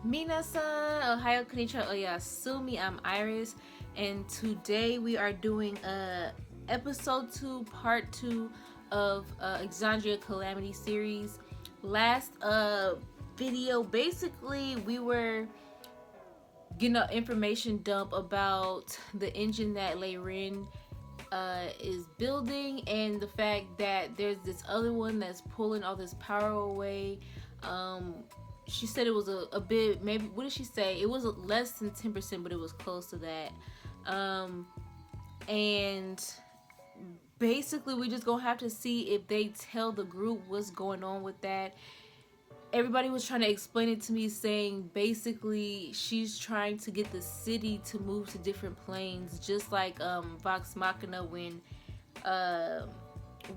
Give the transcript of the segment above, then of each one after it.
Minasan, Ohio Konnichiwa, Oyasumi. I'm Iris, and today we are doing episode 2, part 2 of Exandria Calamity series. Last video, basically, we were getting an information dump about the engine that Leirin is building, and the fact that there's this other one that's pulling all this power away. She said it was a bit, maybe, what did she say? It was less than 10%, but it was close to that. And basically, we just gonna have to see if they tell the group what's going on with that. Everybody was trying to explain it to me, saying basically she's trying to get the city to move to different planes, just like Vox Machina when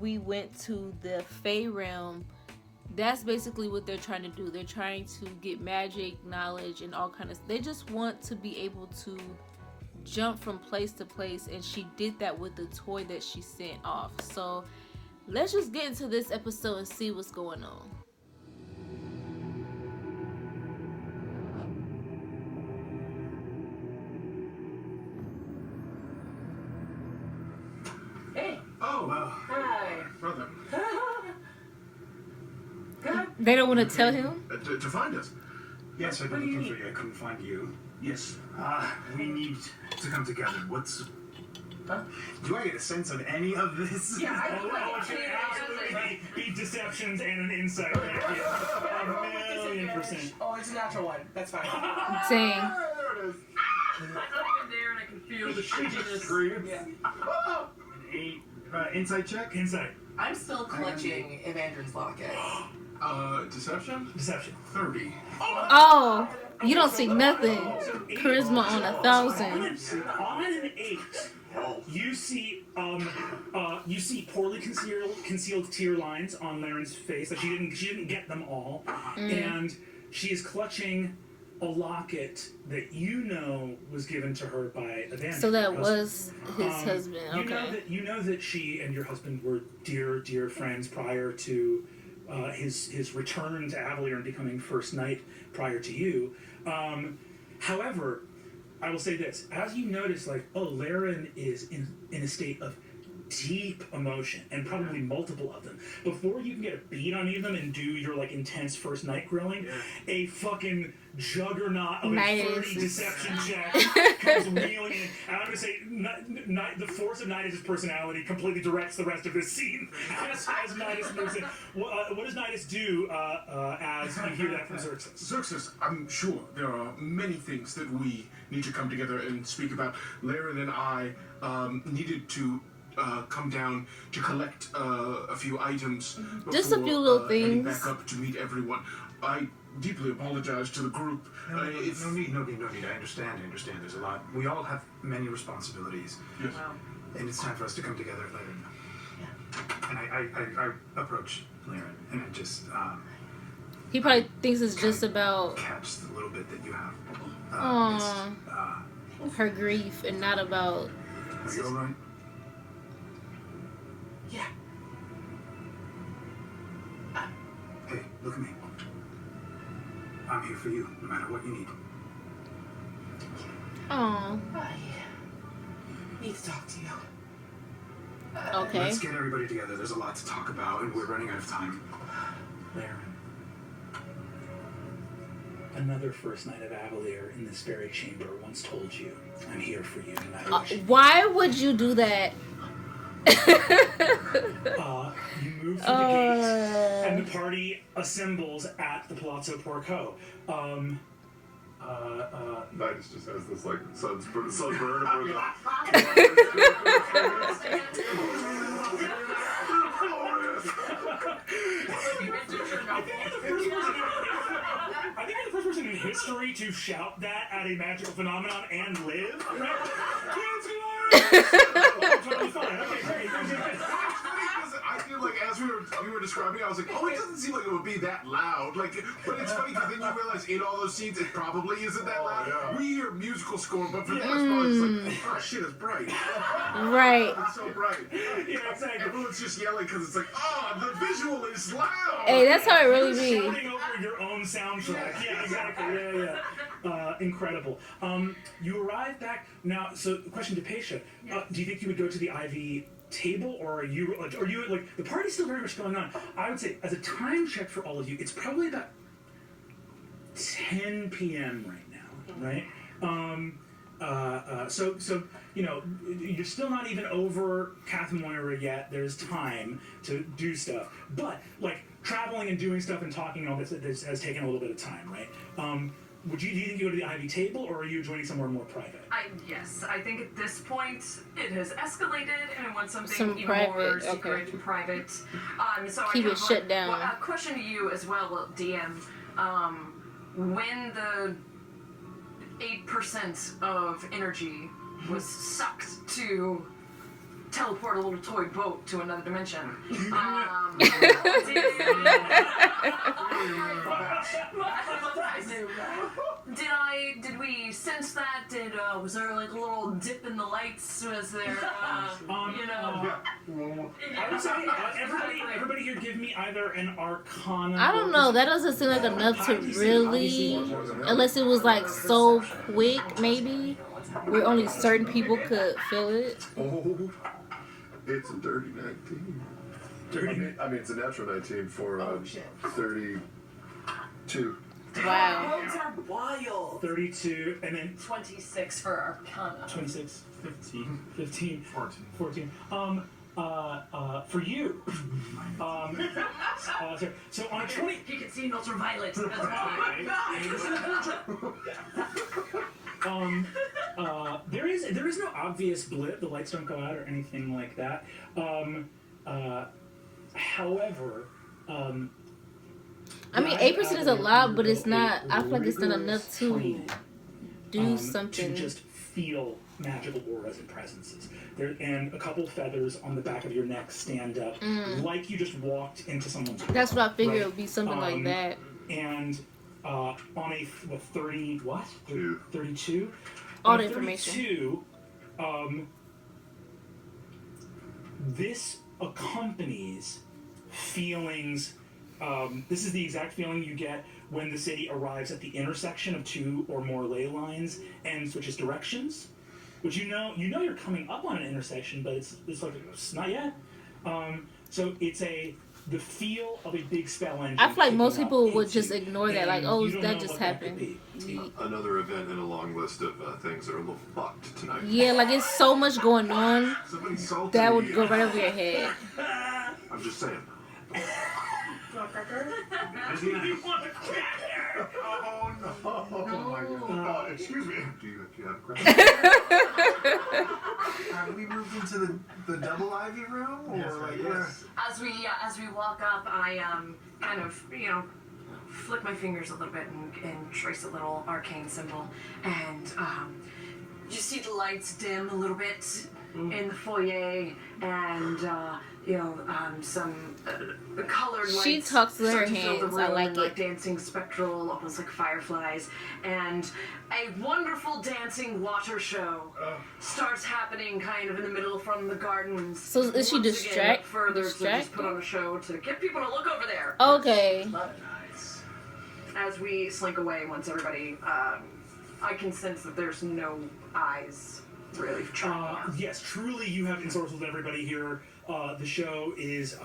we went to the Fey realm. That's basically what they're trying to do. They're trying to get magic, knowledge, and all kind of. They just want to be able to jump from place to place, and she did that with the toy that she sent off. So let's just get into this episode and see what's going on. Hey. Oh, Hi. brother. They don't want to tell him? To find us. Yes, I've been looking for you. I couldn't find you. Yes. We need to come together. What's... Do I get a sense of any of this? Yeah, I it should absolutely be deceptions and an insight. Yeah. A million %. Oh, it's a natural one. That's fine. Dang. There it is. I'm in there and I can feel the shakiness. Screams. Yeah. An 8 insight check? Insight. I'm still clutching Evandrin's locket. Deception? Deception. 30. Oh, you don't see nothing. Charisma on 1,000. On an 8, you see poorly concealed tear lines on Laren's face. Like she didn't get them all, and she is clutching a locket that you know was given to her by Evander. So that was his husband. Okay. You know that she and your husband were dear friends prior to his return to Avalier and becoming First Knight prior to you. However, I will say this: as you notice, Laren is in a state of deep emotion, and probably multiple of them. Before you can get a beat on any of them and do your intense First Night grilling, a fucking juggernaut of a 30 deception check comes wheeling in. And I'm gonna say, the force of Nidus' personality completely directs the rest of this scene as Nidus moves in. What does Nidus do as you hear that from Xerxes? Xerxes, I'm sure there are many things that we need to come together and speak about. Laren and I needed to come down to collect a few items. Just a few little heading things. back up to meet everyone. I deeply apologize to the group. No need. I understand. There's a lot. We all have many responsibilities. Yes. Wow. And it's time for us to come together, Laren. Yeah. And I approach Laren, and I just He probably thinks it's just about catch the little bit that you have. her grief and not about. Are you all right? Yeah. Hey, look at me. I'm here for you, no matter what you need. Oh, I need to talk to you. okay. Let's get everybody together. There's a lot to talk about, and we're running out of time. Laren. Another First Knight of Avalier in this very chamber once told you, I'm here for you, no matter what you Why would you do that? You move through the gate, and the party assembles at the Palazzo Porco. Nidus just has this sunburn I think you're the first person in history to shout that at a magical phenomenon and live. Right? Totally fine. Okay, great. I feel like as as we were describing, I was like, oh, it doesn't seem like it would be that loud. Like, but it's funny because then you realize in all those scenes, it probably isn't that loud. yeah. We hear musical score, but for the most part, it's like, oh shit, it's bright. Right. It's so bright. Yeah, exactly. Everyone's just yelling because it's like, oh, the visual is loud. Hey, that's how it really be. Shouting over your own soundtrack. Yeah, exactly. Yeah. Incredible. You arrive back now. So, question to Paisha: do you think you would go to the Ivy table, or are you like the party's still very much going on? I would say, as a time check for all of you, it's probably about 10 p.m. right now, right? So you know, you're still not even over Kath Moira yet. There's time to do stuff, but like traveling and doing stuff and talking and all this has taken a little bit of time, right? Do you think you go to the Ivy table, or are you joining somewhere more private? Yes, I think at this point it has escalated and I want something Some even private, more secret okay. and private. So Keep I it shut down. Well, a question to you as well, DM. When the 8% of energy was sucked to teleport a little toy boat to another dimension. Did we sense that? Was there like a little dip in the lights? Was there, you know? I would say everybody here give me either an Arcana. I don't know. That doesn't seem like enough to really, unless it was like so quick, maybe, where only certain people could feel it. Oh, it's a dirty 19. I mean, it's a natural 19 for 32. Wow. Roads are wild. 32, and then 26 for Arcana. 26, 15, 14. For you, so on a 20, You can see ultraviolet. there is no obvious blip. The lights don't go out or anything like that. However, I mean, 8% is a lot, but it's not. I feel like it's not enough to do to something. just feel magical auras and presences. There, and a couple feathers on the back of your neck stand up, like you just walked into someone's room. That's what I figured right? it would be something like that. And on a 30 what? 32. All On the information. 32, this accompanies feelings. This is the exact feeling you get when the city arrives at the intersection of two or more ley lines and switches directions. Which you know you're coming up on an intersection, but it's like it's not yet. So it's the feel of a big spell engine. I feel like most kicking people up would into, just ignore that, like, and oh, you don't that know just what that could happened. be. Another event in a long list of things that are a little fucked tonight. Yeah, like it's so much going on Somebody salty. that would go right over your head. I'm just saying. Oh no. Oh my God. Excuse me. Do you have a question? Have we moved into the double ivy room, or Yes. As we walk up, I kind of flick my fingers a little bit and trace a little arcane symbol, and you see the lights dim a little bit in the foyer, and some colored lights. She talks with her start to fill the hands. I room, like and, it. dancing spectral, almost like fireflies, and a wonderful dancing water show starts happening kind of in the middle from the gardens. So is she Once again, further to just distracted? put on a show to get people to look over there. Okay. As we slink away, once everybody, I can sense that there's no eyes really trying. Yes, truly, you have ensorcelled everybody here. The show is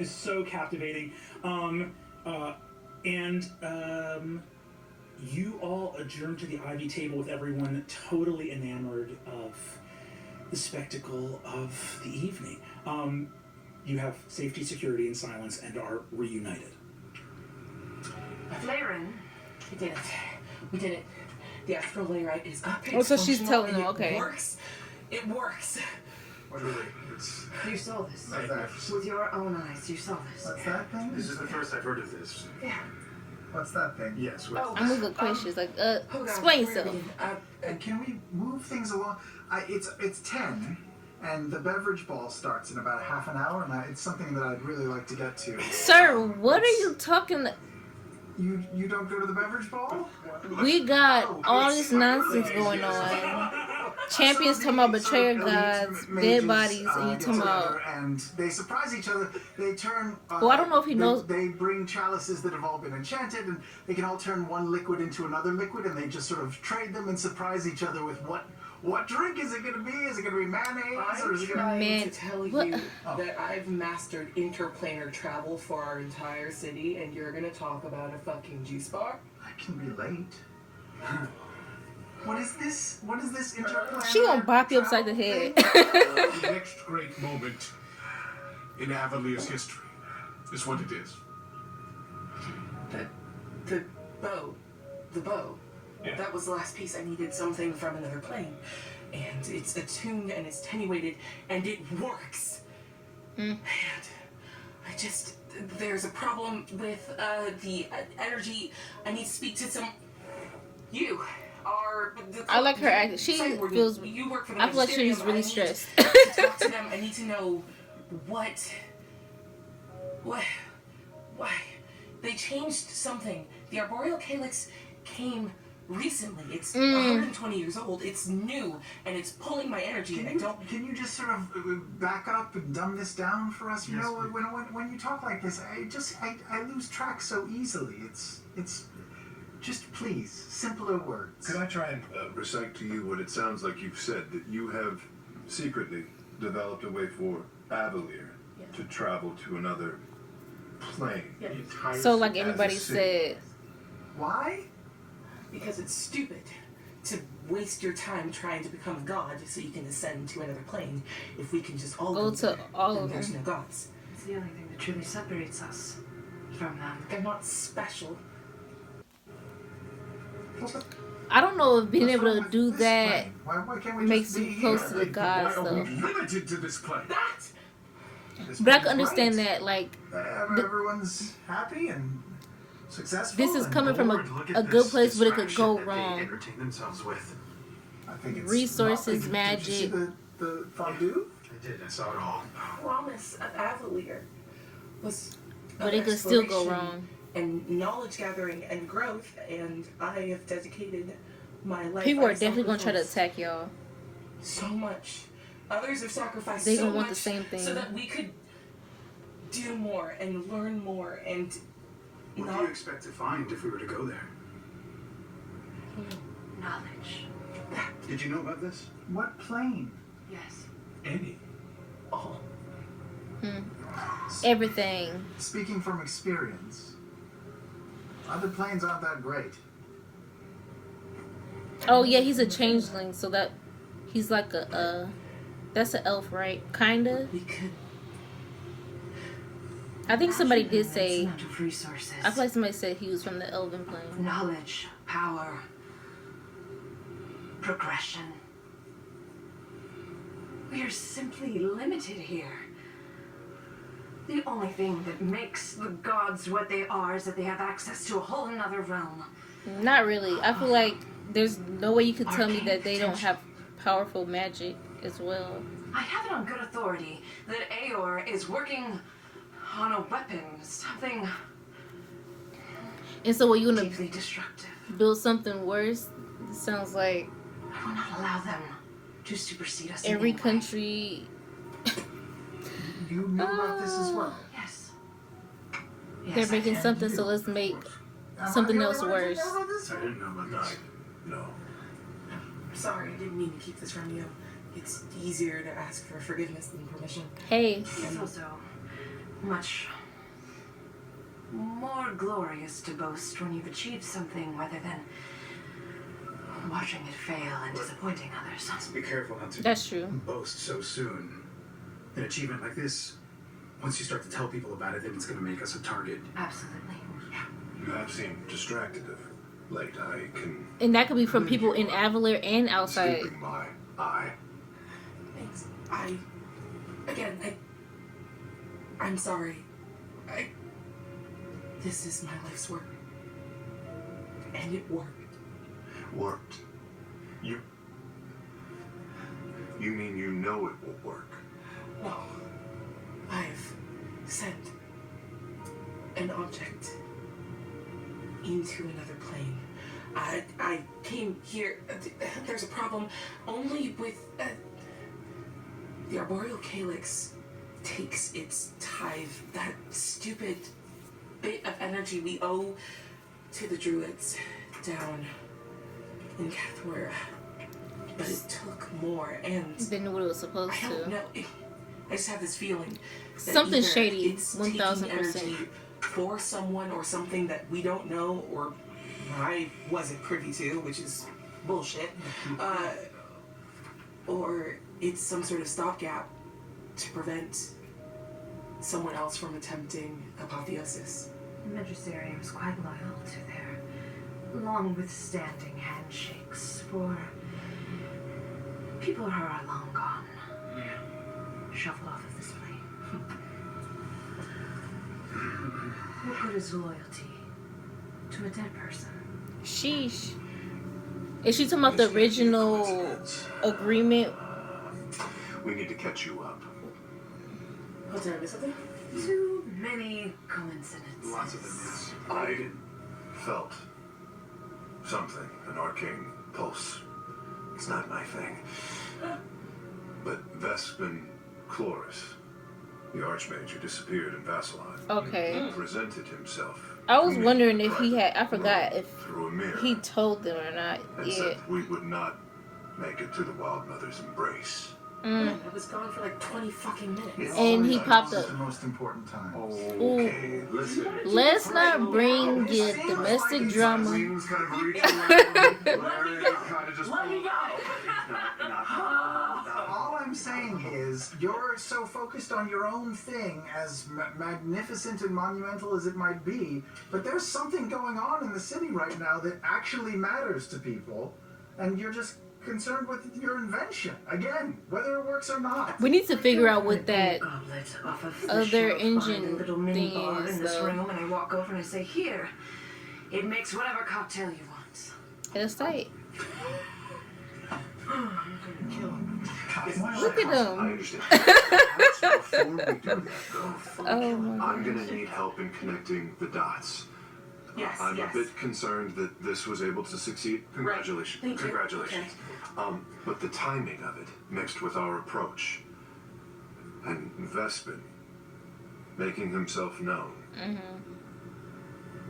so captivating, and you all adjourn to the Ivy table with everyone totally enamored of the spectacle of the evening. You have safety, security, and silence, and are reunited. Laren, We did it. We did it. The astral layrite is up. Oh, It's so she's functional, telling and them, okay. It works. It works. Really, it's you saw this. what's that? With your own eyes, you saw this. What's that thing? this is the first I've heard of this. Yeah. What's that thing? Yes. I'm with the questions, like, Hold on, explain where yourself. are we? And can we move things along? It's 10, and the beverage ball starts in about half an hour, and it's something that I'd really like to get to. Sir, what are you talking? You don't go to the beverage ball? We got all this nonsense going on. Champions talking about betrayer gods, dead bodies, and you talking about. And they surprise each other. They turn. Well, I don't know if he knows. They bring chalices that have all been enchanted, and they can all turn one liquid into another liquid, and they just sort of trade them and surprise each other with what drink is it going to be? Is it going to be mayonnaise, or is it going to be? I'm trying to tell you that I've mastered interplanar travel for our entire city, and you're gonna talk about a fucking juice bar? I can be late. What is this? What is this interplanar? She gonna bop you upside the head. The next great moment in Avalier's history is what it is. The bow. The bow. Yeah. That was the last piece. I needed something from another plane. And it's attuned and it's attenuated and it works. And I just... There's a problem with the energy. I need to speak to some... You are... I like her acting. She feels... You work for the I feel like she's Magisterium. really I need stressed. to talk to them. I need to know what... Why? They changed something. The arboreal calyx came recently. It's 120 years old. It's new, and it's pulling my energy. And I don't. Can you just sort of back up and dumb this down for us? You Yes, know, when you talk like this, I lose track so easily. It's just please simpler words. Could I try and recite to you what it sounds like you've said, that you have secretly developed a way for Avalier to travel to another plane? Yeah. The entire So, like As a everybody city. said, Why? Because it's stupid to waste your time trying to become a god so you can ascend to another plane. If we can just all go go to there, all then of there's them. no gods. It's the only thing that truly separates us from them. They're not special. I don't know if being What's able wrong to with do this that plane? Why can't we makes just be you close here? to the gods, Why are though. we limited to this plane? That! This But I can plane's understand right. that, like, Everyone's happy and successful. this is and coming from Lord, look at a this good place, but it could go distraction that they wrong. entertain themselves with. I think it's Resources, nothing. magic. Did you see the fondue? I did. I saw it all. Promise of Avalier was But of it could still go exploration wrong. and knowledge gathering and growth, and I have dedicated my life. People I are definitely gonna try to sacrificed attack y'all. so much. Others have sacrificed They so gonna want much the same thing. so that we could do more and learn more and What do not you expect to find if we were to go there? Knowledge. Did you know about this? What plane? Yes. Any. all. Everything. Speaking from experience, other planes aren't that great. Oh yeah, he's a changeling, so that he's like that's an elf, right? Kinda. We could. I think somebody Imagine did an say. amount of resources. I feel like somebody said he was from the elven plane. Knowledge, power, progression. We are simply limited here. The only thing that makes the gods what they are is that they have access to a whole another realm. Not really. I feel like there's no way you could tell me that they don't have powerful magic as well. I have it on good authority that Aor is working on a weapon, something And so, are you gonna deeply destructive. build something worse? It sounds like I will not allow them to supersede us. in every any way. country. You knew about this as well. Yes. They're Yes, I making can. something, so let's make Am I something the else only one who worse. didn't know about this? I didn't know about this. No. Sorry, I didn't mean to keep this from you. It's easier to ask for forgiveness than permission. Hey, It's also much more glorious to boast when you've achieved something rather than watching it fail and disappointing others. Let's be careful not to that's true. boast so soon. An achievement like this, once you start to tell people about it, then it's going to make us a target. Absolutely. You have seemed distracted of late. I can. And that could be from people in Avalier and outside. Escaping my eye. Thanks. I'm sorry. This is my life's work. And it worked. Worked. You. You mean you know it will work? No. I've sent an object into another plane. I came here. There's a problem only with the arboreal calyx takes its tithe, that stupid bit of energy we owe to the druids down in Cathwera. But it took more, and Didn't know what it was supposed I don't to. know. I just have this feeling that Something either shady, it's taking 1000%. energy for someone or something that we don't know, or I wasn't privy to, which is bullshit. Or it's some sort of stopgap to prevent someone else from attempting apotheosis. Magisterium is quite loyal to their long-withstanding handshakes for people who are long gone. Shuffled off of this plane. What good is loyalty to a dead person? Sheesh. Is she talking about the original agreement? We need to catch you up. Oh, did I miss something? Too many coincidences. Lots of them, yes. I felt something, an arcane pulse. It's not my thing. But Vespin Chloris, the archmage who disappeared in Vasselheim, Okay. presented himself. I was to me wondering if he had. I privately, forgot if through a mirror, he told them or not. and Yeah. said we would not make it to the Wild Mother's embrace. I was gone for like 20 fucking minutes. And he popped This is up. the most important time. Okay, listen. Let's not bring your domestic drama. Wings kind of reaching around. Larry kind of just. Let me go! All I'm saying is, you're so focused on your own thing, as magnificent and monumental as it might be, but there's something going on in the city right now that actually matters to people, and you're just concerned with your invention. Again, whether it works or not. We need to figure out what that. Goblet off of the other shelf engine behind the little mini thing bar is, in this though. room, and I walk over and I say, "Here, it makes whatever cocktail you want." That's tight. Kill him. Look at I him. understand. Before we do that, though, Oh my I'm god. gonna need help in connecting the dots. Yes, I'm yes. a bit concerned that this was able to succeed. Congratulations. Thank you. Congratulations. But the timing of it, mixed with our approach, and Vespin making himself known,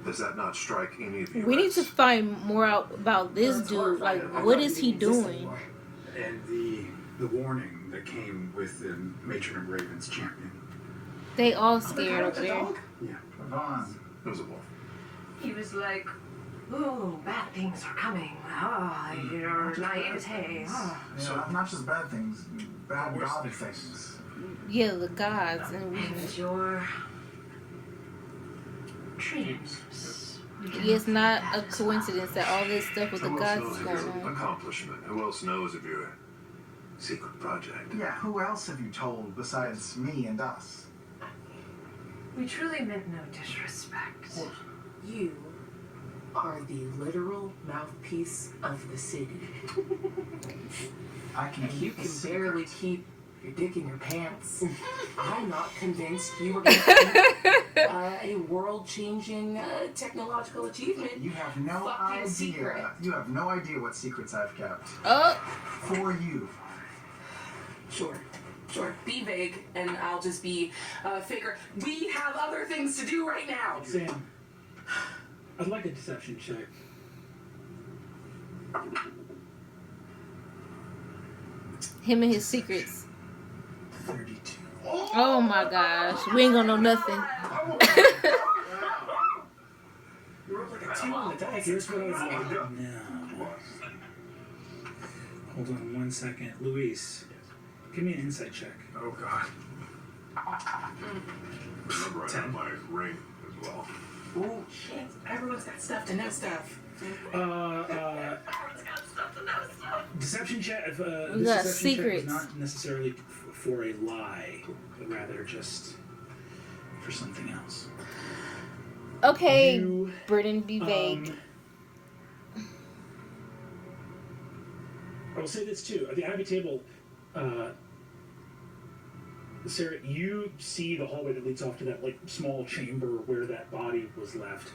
does that not strike any of you? We need as- to find more out about this dude. Like, what is he doing? And the warning that came with the matron of Raven's champion. They all scared over there. Yeah. Vaughn. It was a wolf. He was like, "Ooh, bad things are coming. Ah, your naivete. Ah." So not just bad things, bad god things. Yeah, the gods and we. And your dreams. It's not a coincidence that all this stuff with the Who else gods knows is of going your on. accomplishment? Who else knows of your secret project? Yeah, who else have you told besides me and us? We truly meant no disrespect. You are the literal mouthpiece of the city. I can You keep can the secret. barely keep your dick in your pants. I'm not convinced you were going to keep a world-changing technological achievement. You have no Fucking idea. secret. You have no idea what secrets I've kept Oh, for you. Sure. Be vague, and I'll just be faker. We have other things to do right now. Sam, I'd like a deception check. him and his secrets. 32. Oh my gosh, we ain't gonna know nothing. You rolled like a 2 on the dice. Here's what I want now. Hold on 1 second. Luis, give me an insight check. Oh God. Remember, I 10. have my ring as well. Ooh, shit. Everyone's got stuff to know stuff. Everyone's got stuff to know stuff. Deception check. We This got deception secrets. check is not necessarily for a lie, but rather just for something else. Okay, You, Britain, be vague. I will say this too. At the Ivy table, Sarah, you see the hallway that leads off to that like small chamber where that body was left.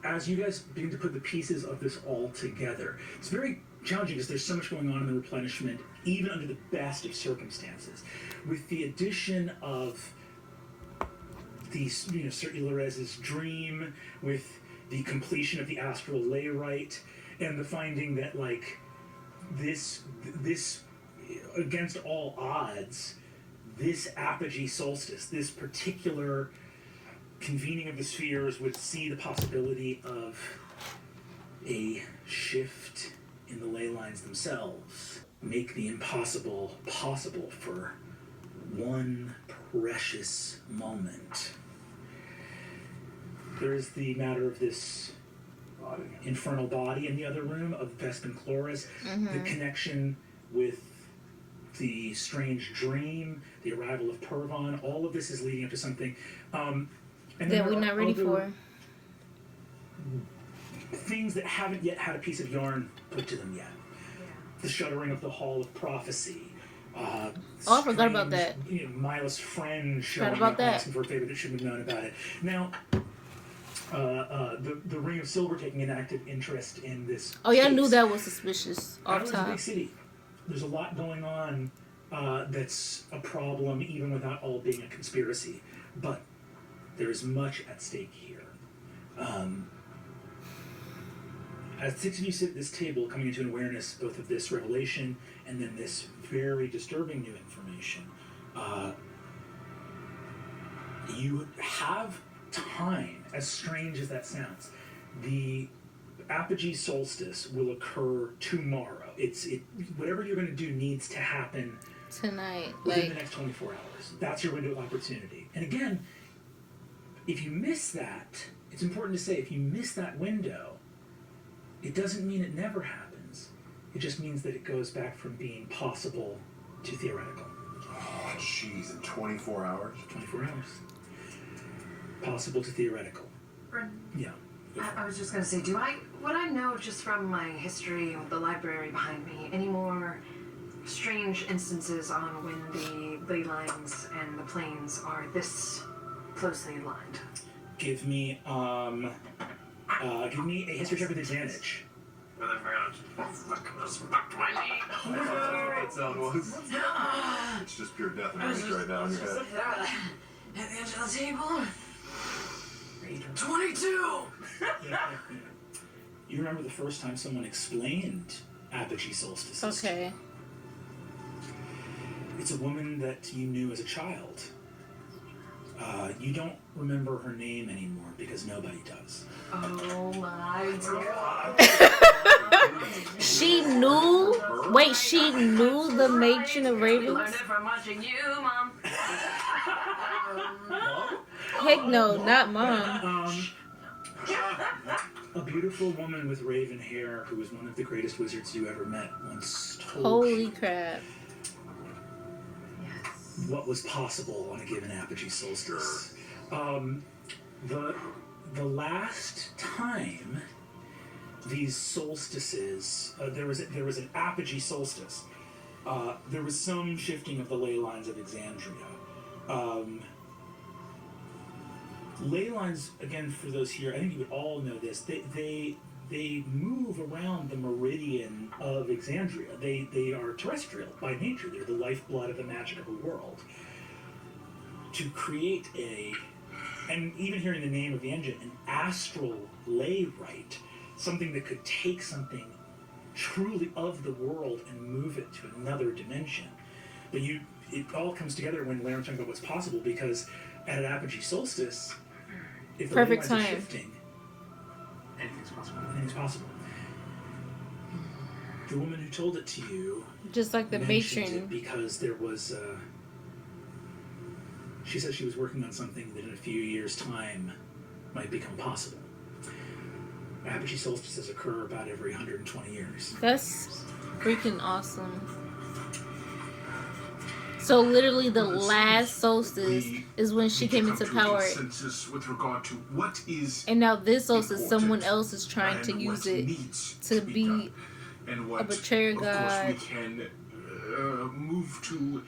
As you guys begin to put the pieces of this all together, it's very challenging because there's so much going on in the replenishment, even under the best of circumstances. With the addition of these, Sir Ilarez's dream, with the completion of the astral lay rite, and the finding that like this against all odds, this Apogee Solstice, this particular convening of the spheres would see the possibility of a shift in the ley lines themselves, make the impossible possible for one precious moment. There is the matter of this infernal body in the other room of Vespin Chloris, the connection with the strange dream, the arrival of Pervon. All of this is leading up to something that we're not ready for. Things that haven't yet had a piece of yarn put to them yet. The shuttering of the Hall of Prophecy. I forgot about that. Milo's friend showing about up that. asking for a favor that shouldn't have known about it. Now, the Ring of Silver taking an active interest in this. Oh yeah, I case. knew that was suspicious. Off Ireland's a top. big city. There's a lot going on that's a problem, even without all being a conspiracy. But there is much at stake here. As six of you sit at this table, coming into an awareness both of this revelation and then this very disturbing new information, you have time, as strange as that sounds. The Apogee Solstice will occur tomorrow. Whatever you're going to do needs to happen Tonight. within the next 24 hours. That's your window of opportunity. And again, if you miss that, it's important to say, if you miss that window, it doesn't mean it never happens. It just means that it goes back from being possible to theoretical. Oh, jeez, in 24 hours? 24 hours. Possible to theoretical. Brendan, Yeah. I was just gonna say, would I know just from my history with the library behind me any more strange instances on when the ley lines and the planes are this closely aligned? Give me a history check with advantage. That sound was. It's just pure death and rage right now in your head. At the edge of the table. 22! You remember the first time someone explained Apogee Solstice? Okay. It's a woman that you knew as a child. You don't remember her name anymore because nobody does. Oh my god. She knew. Wait, she knew the matron of Learned Ravens? it from watching you, Mom. Heck no, not mom. A beautiful woman with raven hair who was one of the greatest wizards you ever met once told Holy you crap. what was possible on a given Apogee Solstice. The last time these solstices, there was an Apogee Solstice. There was some shifting of the ley lines of Exandria. Ley lines, again, for those here, I think you would all know this. They move around the meridian of Exandria. They are terrestrial by nature. They're the lifeblood of the magic of the world. To create and even hearing the name of the engine, an astral ley rite, something that could take something truly of the world and move it to another dimension. But it all comes together when Larry's talking about what's possible, because at an Apogee Solstice, if the Perfect ley lines are time. shifting, anything's possible. Anything's possible. The woman who told it to you Just like the mentioned matron. it because there was she said she was working on something that in a few years' time might become possible. Apogee solstices occur about every 120 years. That's freaking awesome. So literally the last solstice is when she came into power. Consensus with regard to what is And now this solstice, important someone else is trying to and use what it needs to be be done. And what, a betrayer of god. course, we can move to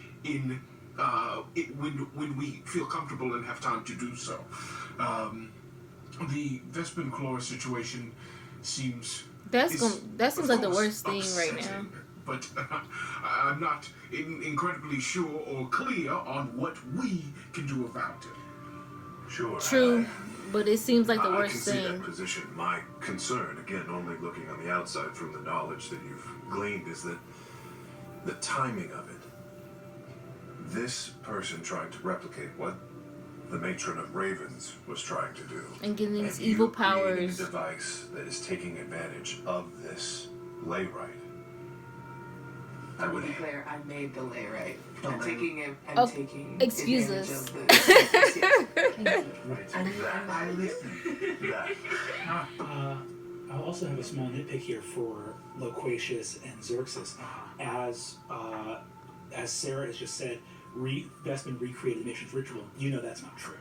when we feel comfortable and have time to do so. The Vespin Claw situation seems... That seems like the worst thing right now. upsetting, but I'm not incredibly sure or clear on what we can do about it. Sure. True, but it seems like the I worst can see thing. that position. My concern, again, only looking on the outside from the knowledge that you've gleaned, is that the timing of it. This person trying to replicate what the Matron of Ravens was trying to do. And getting and these evil you creating powers. a device that is taking advantage of this layrite. I would To be clear, I made the layrite. Oh, I'm man. taking it. I'm Oh, taking excuse advantage us. of the. Right. I listen. that. I'll also have a small nitpick here for Loquacious and Xerxes. As Sarah has just said, Vespin recreated the Matron's ritual. You know that's not true.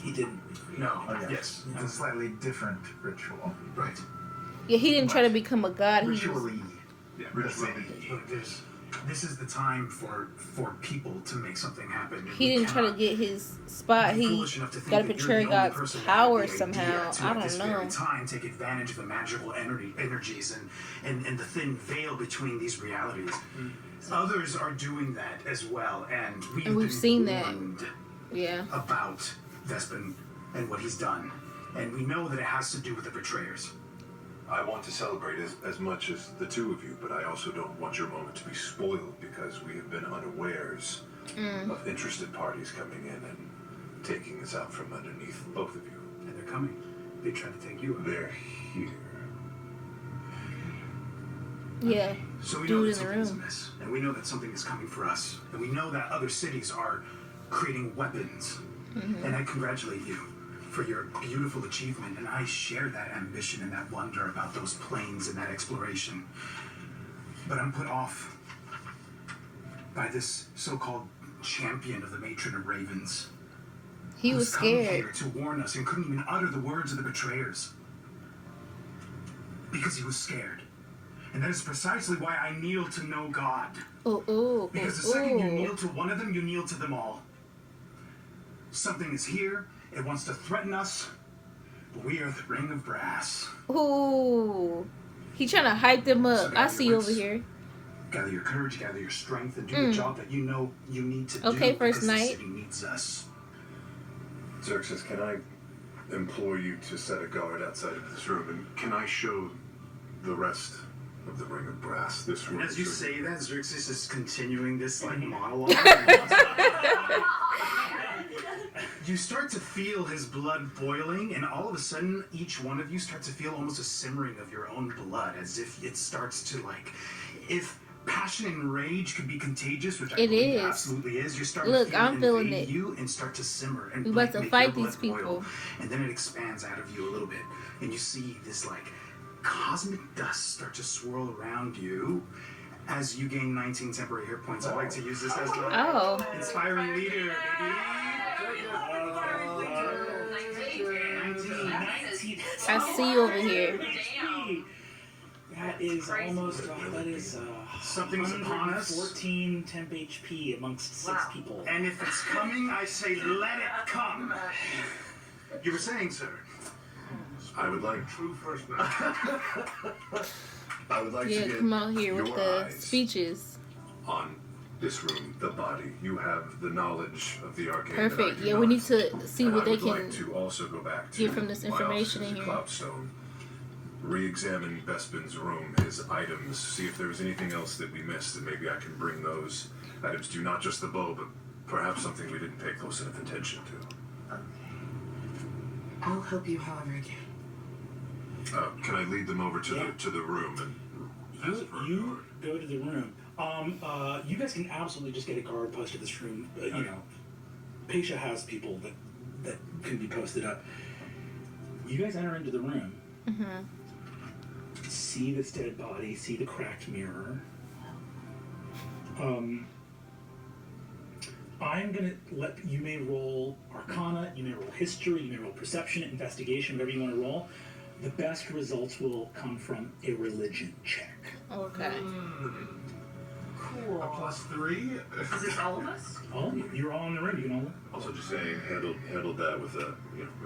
He didn't. No. Yes. It's a slightly different ritual. Right. Yeah, he didn't try to become a god. He was, Ritually. Yeah, Listen, ritually. look, this is the time for people to make something happen. and he we didn't try to cannot get his spot. be He foolish enough to think got to that you're portray the only God's person that power had the somehow. idea to, I at don't this very know. time, take advantage of the magical energies and the thin veil between these realities. Others are doing that as well, and And we've been seen that. warned Yeah. about Vespin and what he's done, and we know that it has to do with the betrayers. I want to celebrate as much as the two of you, but I also don't want your moment to be spoiled because we have been unawares of interested parties coming in and taking us out from underneath both of you. And they're coming. They try to take you out. They're here. Yeah. So we Dude know in that the something's room. amiss, and we know that something is coming for us, and we know that other cities are creating weapons. And I congratulate you for your beautiful achievement, and I share that ambition and that wonder about those planes and that exploration. But I'm put off by this so-called champion of the Matron of Ravens. He who's was come here scared. to warn us and couldn't even utter the words of the betrayers because he was scared. And that is precisely why I kneel to no God. Oh, Because the second you kneel to one of them, you kneel to them all. Something is here. It wants to threaten us. But we are the ring of brass. Ooh. He trying to hype them up. I see you over here. Gather your courage, gather your strength, and do the job that you know you need to do. Okay, first because night. the city needs us. Xerxes, can I implore you to set a guard outside of this room, and can I show the rest of the ring of brass this room? And as you say that, Xerxes is continuing this monologue. You start to feel his blood boiling, and all of a sudden, each one of you starts to feel almost a simmering of your own blood, as if it starts to if passion and rage could be contagious, which I It believe is. it absolutely is. You're starting Look, to feel I'm feeling invade it. you and start to simmer and We about to make fight your these blood boil. people. And then it expands out of you a little bit, and you see this cosmic dust start to swirl around you. As you gain 19 temporary hit points, I'd like to use this as my Oh. inspiring leader, baby. 19. I see you over here. That is almost. That is. Something's upon us. 14 temp HP amongst 6 people. And if it's coming, I say let it come. You were saying, sir? I would like True first I would like Yeah, to get come out here with your the eyes speeches. on this room, the body. You have the knowledge of the arcane. Perfect. that I do Yeah, we not. need to see And what I they would can. like to also go back to get from this my information offices in at here. Cloudstone, re-examine Bespin's room, his items, see if there was anything else that we missed, and maybe I can bring those items to you. Not just the bow, but perhaps something we didn't pay close enough attention to. I'll help you however I can. Can I lead them over to the room and ask for a You guard? go to the room. You guys can absolutely just get a guard posted to this room. Pasha has people that can be posted up. You guys enter into the room. See this dead body. See the cracked mirror. I'm gonna let you may roll Arcana. You may roll History. You may roll Perception, Investigation, whatever you want to roll. The best results will come from a religion check. Okay. Cool. A +3. Is this all of us? All of you. You're all in the room. You can all. Also, just saying, handled that with a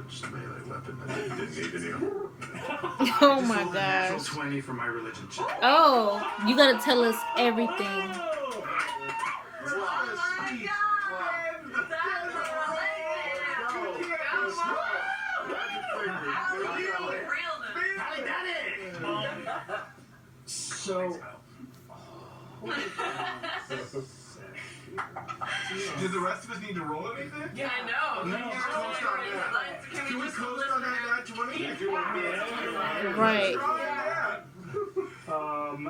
just a melee weapon. I didn't need any. Oh my Rolled a natural gosh. 20 for my religion check. Oh, you gotta tell us everything. Oh! So, Did the rest of us need to roll anything? Yeah, I know. No. Can we coast on that 20? Right.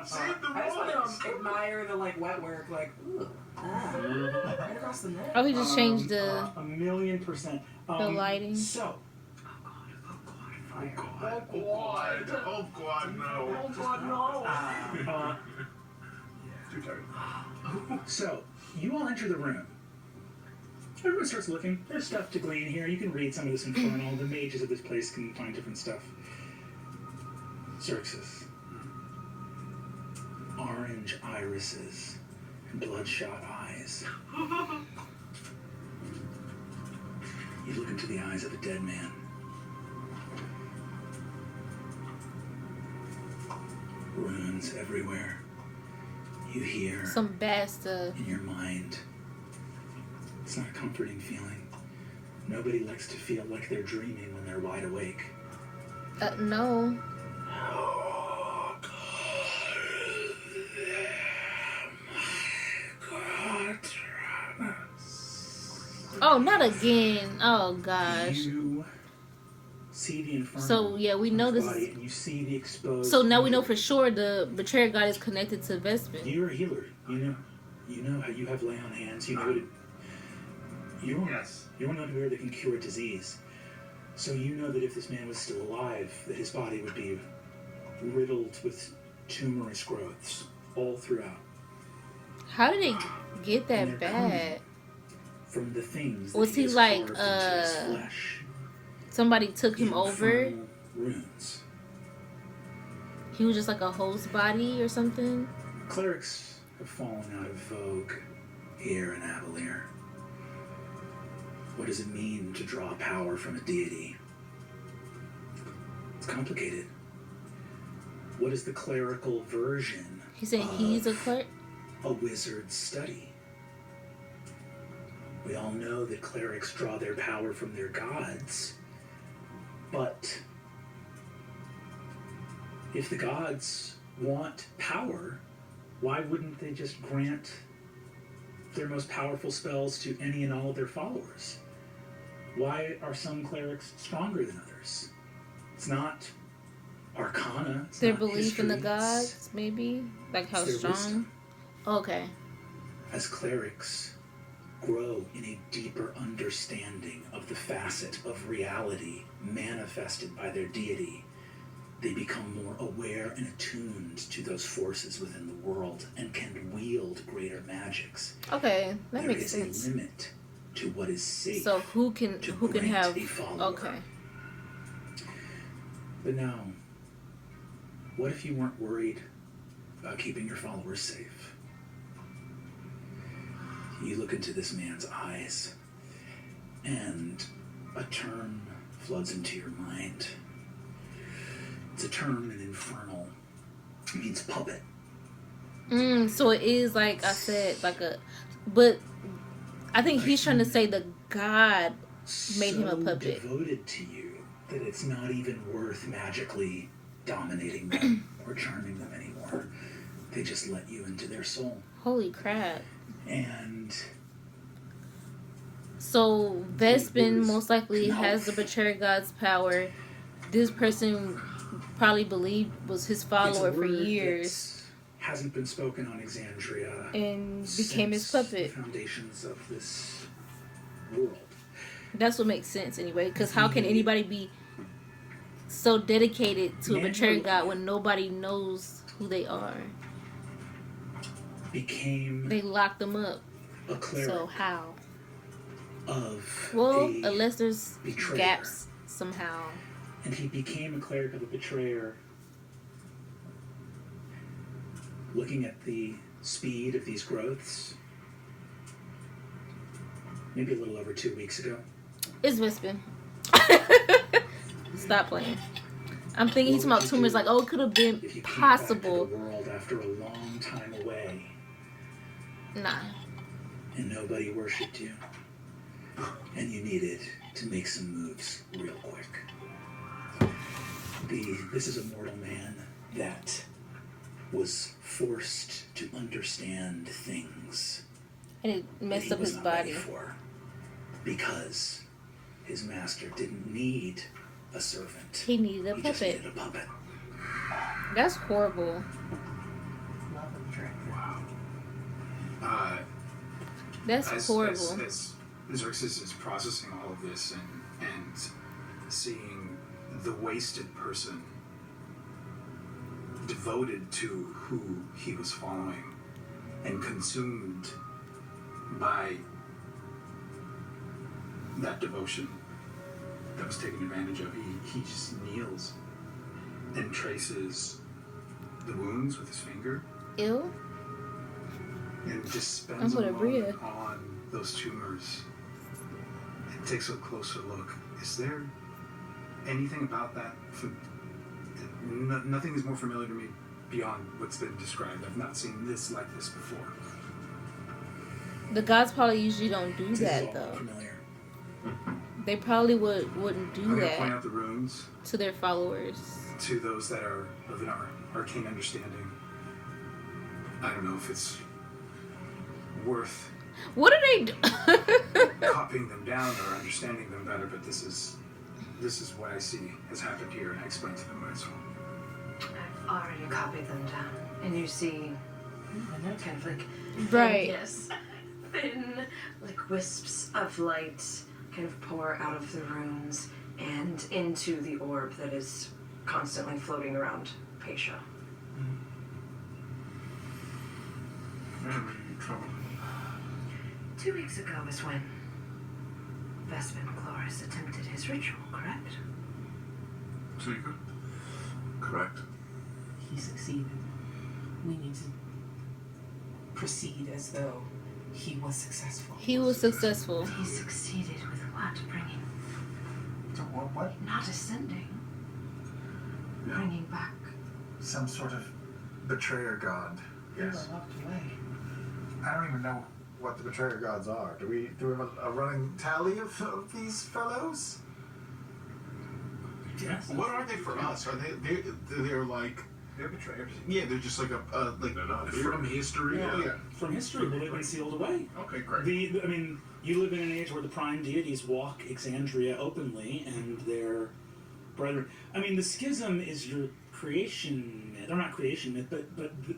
Save the I just want rolls. to admire the wet work, ooh, right across the neck. Oh, he just changed the 1,000,000%. the lighting. So, Oh God, no. Too tired. So, you all enter the room. Everyone starts looking. There's stuff to glean here. You can read some of this infernal. The mages of this place can find different stuff. Xerxes. Orange irises and bloodshot eyes. You look into the eyes of a dead man. Runes everywhere. You hear Some bad stuff. in your mind. It's not a comforting feeling. Nobody likes to feel like they're dreaming when they're wide awake. No. Oh, God. Oh, not again. Oh gosh. You see the infernal. So yeah, we know on his this body, is. and you see the exposed. So now we know for injury. sure the betrayer god is connected to Vespin. You're a healer. You know how you have lay on hands. You know what it. You want to know that can cure a disease. So you know that if this man was still alive, that his body would be riddled with tumorous growths all throughout. How did it get And that they're bad? From the things that Was he has like, carved into his flesh. Somebody took him The over. infernal runes. He was just like a host body or something. Clerics have fallen out of vogue here in Avalier. What does it mean to draw power from a deity? It's complicated. What is the clerical version He said he's a clerk. a wizard's study? We all know that clerics draw their power from their gods, but if the gods want power, why wouldn't they just grant their most powerful spells to any and all of their followers? Why are some clerics stronger than others? It's not arcana. It's Their not belief in the history, gods, maybe? Like how it's their strong? wisdom. Okay. As clerics grow in a deeper understanding of the facet of reality manifested by their deity, they become more aware and attuned to those forces within the world and can wield greater magics. Okay, that makes There sense. is a limit to what is safe. So who can grant have? a follower. Okay. But now, what if you weren't worried about keeping your followers safe? You look into this man's eyes, and a term floods into your mind. It's a term in infernal. It means puppet. So it is like I said, like a, but I think he's trying to say the god made him a puppet. Devoted to you that it's not even worth magically dominating them or charming them anymore. They just let you into their soul. Holy crap. And So Vespin most likely has the betrayer god's power. This person probably believed was his follower it's a for word years that hasn't been spoken on Exandria and became his since puppet. the foundations of this world. That's what makes sense anyway. Because how can anybody be so dedicated to a betrayer god when nobody knows who they are? Became They locked them up. a cleric So how? of Well, a unless there's betrayer. gaps somehow. And he became a cleric of a betrayer, looking at the speed of these growths maybe a little over 2 weeks ago. It's Vispin. Stop playing. I'm thinking he's talking about tumors like, oh, it could have been If you came possible. back to the world after a long time away Nah. and nobody worshipped you, and you needed to make some moves real quick. This is a mortal man that was forced to understand things And it that messed he up was his not ready body. for, because his master didn't need a servant. He needed a He just puppet. needed a puppet. That's horrible. Wow. That's horrible. As Xerxes is processing all of this and seeing the wasted person devoted to who he was following and consumed by that devotion that was taken advantage of, he just kneels and traces the wounds with his finger Ew. and just I'm spends a gonna breathe. moment on those tumors and takes a closer look. Is there anything about that? Nothing is more familiar to me beyond what's been described. I've not seen this like this before. The gods probably usually don't do This is that all though. familiar. They probably wouldn't do I'm going to point that out the runes to their followers. to those that are of an arcane understanding. I don't know if it's worth What do they do? copying them down or understanding them better, but this is what I see has happened here, and I explained to them what I saw. I've already copied them down. And you see kind of like Right. yes, thin like wisps of light kind of pour out of the runes and into the orb that is constantly floating around Paisha. Trouble. 2 weeks ago was when Vespin Chloris attempted his ritual, correct? So you could. Correct. He succeeded. We need to proceed as though he was successful. He was successful. He succeeded with what? Bringing, So what? not ascending, Yeah. bringing back. Some sort of betrayer god. Yes. I don't even know what the betrayer gods are. Do we have a running tally of these fellows? Yes. What are they for us? Are they're like, They're betrayers. yeah, they're just like like They're not from history. Yeah. From history, but they've been sealed away. Okay, great. I mean, you live in an age where the prime deities walk Exandria openly, and their brethren. I mean, the schism is your creation myth, or not creation myth, but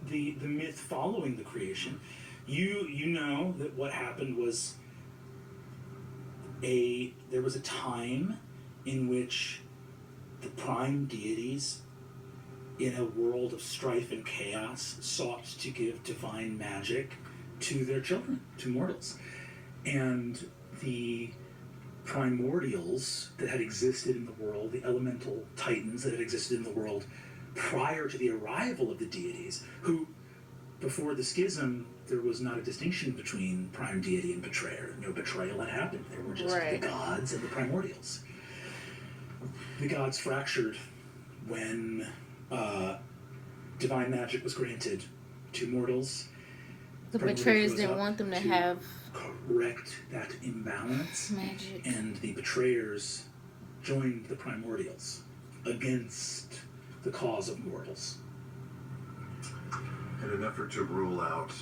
the myth following the creation. You know that what happened was there was a time in which the prime deities, in a world of strife and chaos, sought to give divine magic to their children, to mortals. And the primordials that had existed in the world, the elemental titans that had existed in the world prior to the arrival of the deities, who, before the schism, there was not a distinction between prime deity and betrayer. No betrayal had happened. There were just Right. the gods and the primordials. The gods fractured when divine magic was granted to mortals. The Primordial betrayers rose didn't up want them to have correct that imbalance, magic. and the betrayers joined the primordials against the cause of mortals. In an effort to rule out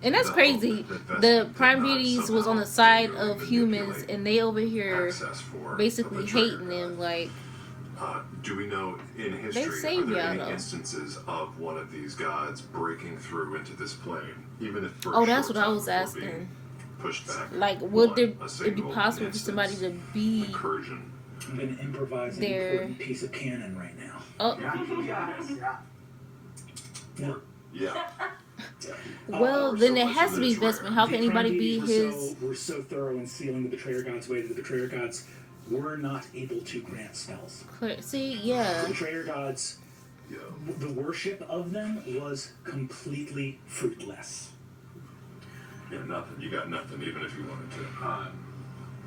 And that's the crazy. hope that The Vespin prime could not deities was on the somehow side really of humans, manipulate and they over here access for a basically betrayer hating god. them. Like, Do we know in history, are saved there y'all, any though. instances of one of these gods breaking through into this plane, even if for a oh, that's short what I time was before being asking. pushed back? Like, would One, there a it be single possible for somebody to instance, be? incursion. I'm going to improvise an There- important piece of canon right now. Oh, Now, Yeah. well, or then so it much has of to the be betrayer. Vespin. How can the anybody prime be deities his? were so thorough in sealing the betrayer gods away that the betrayer gods were not able to grant spells. See, The yeah, betrayer gods the worship of them was completely fruitless. Yeah, nothing. You got nothing, even if you wanted to.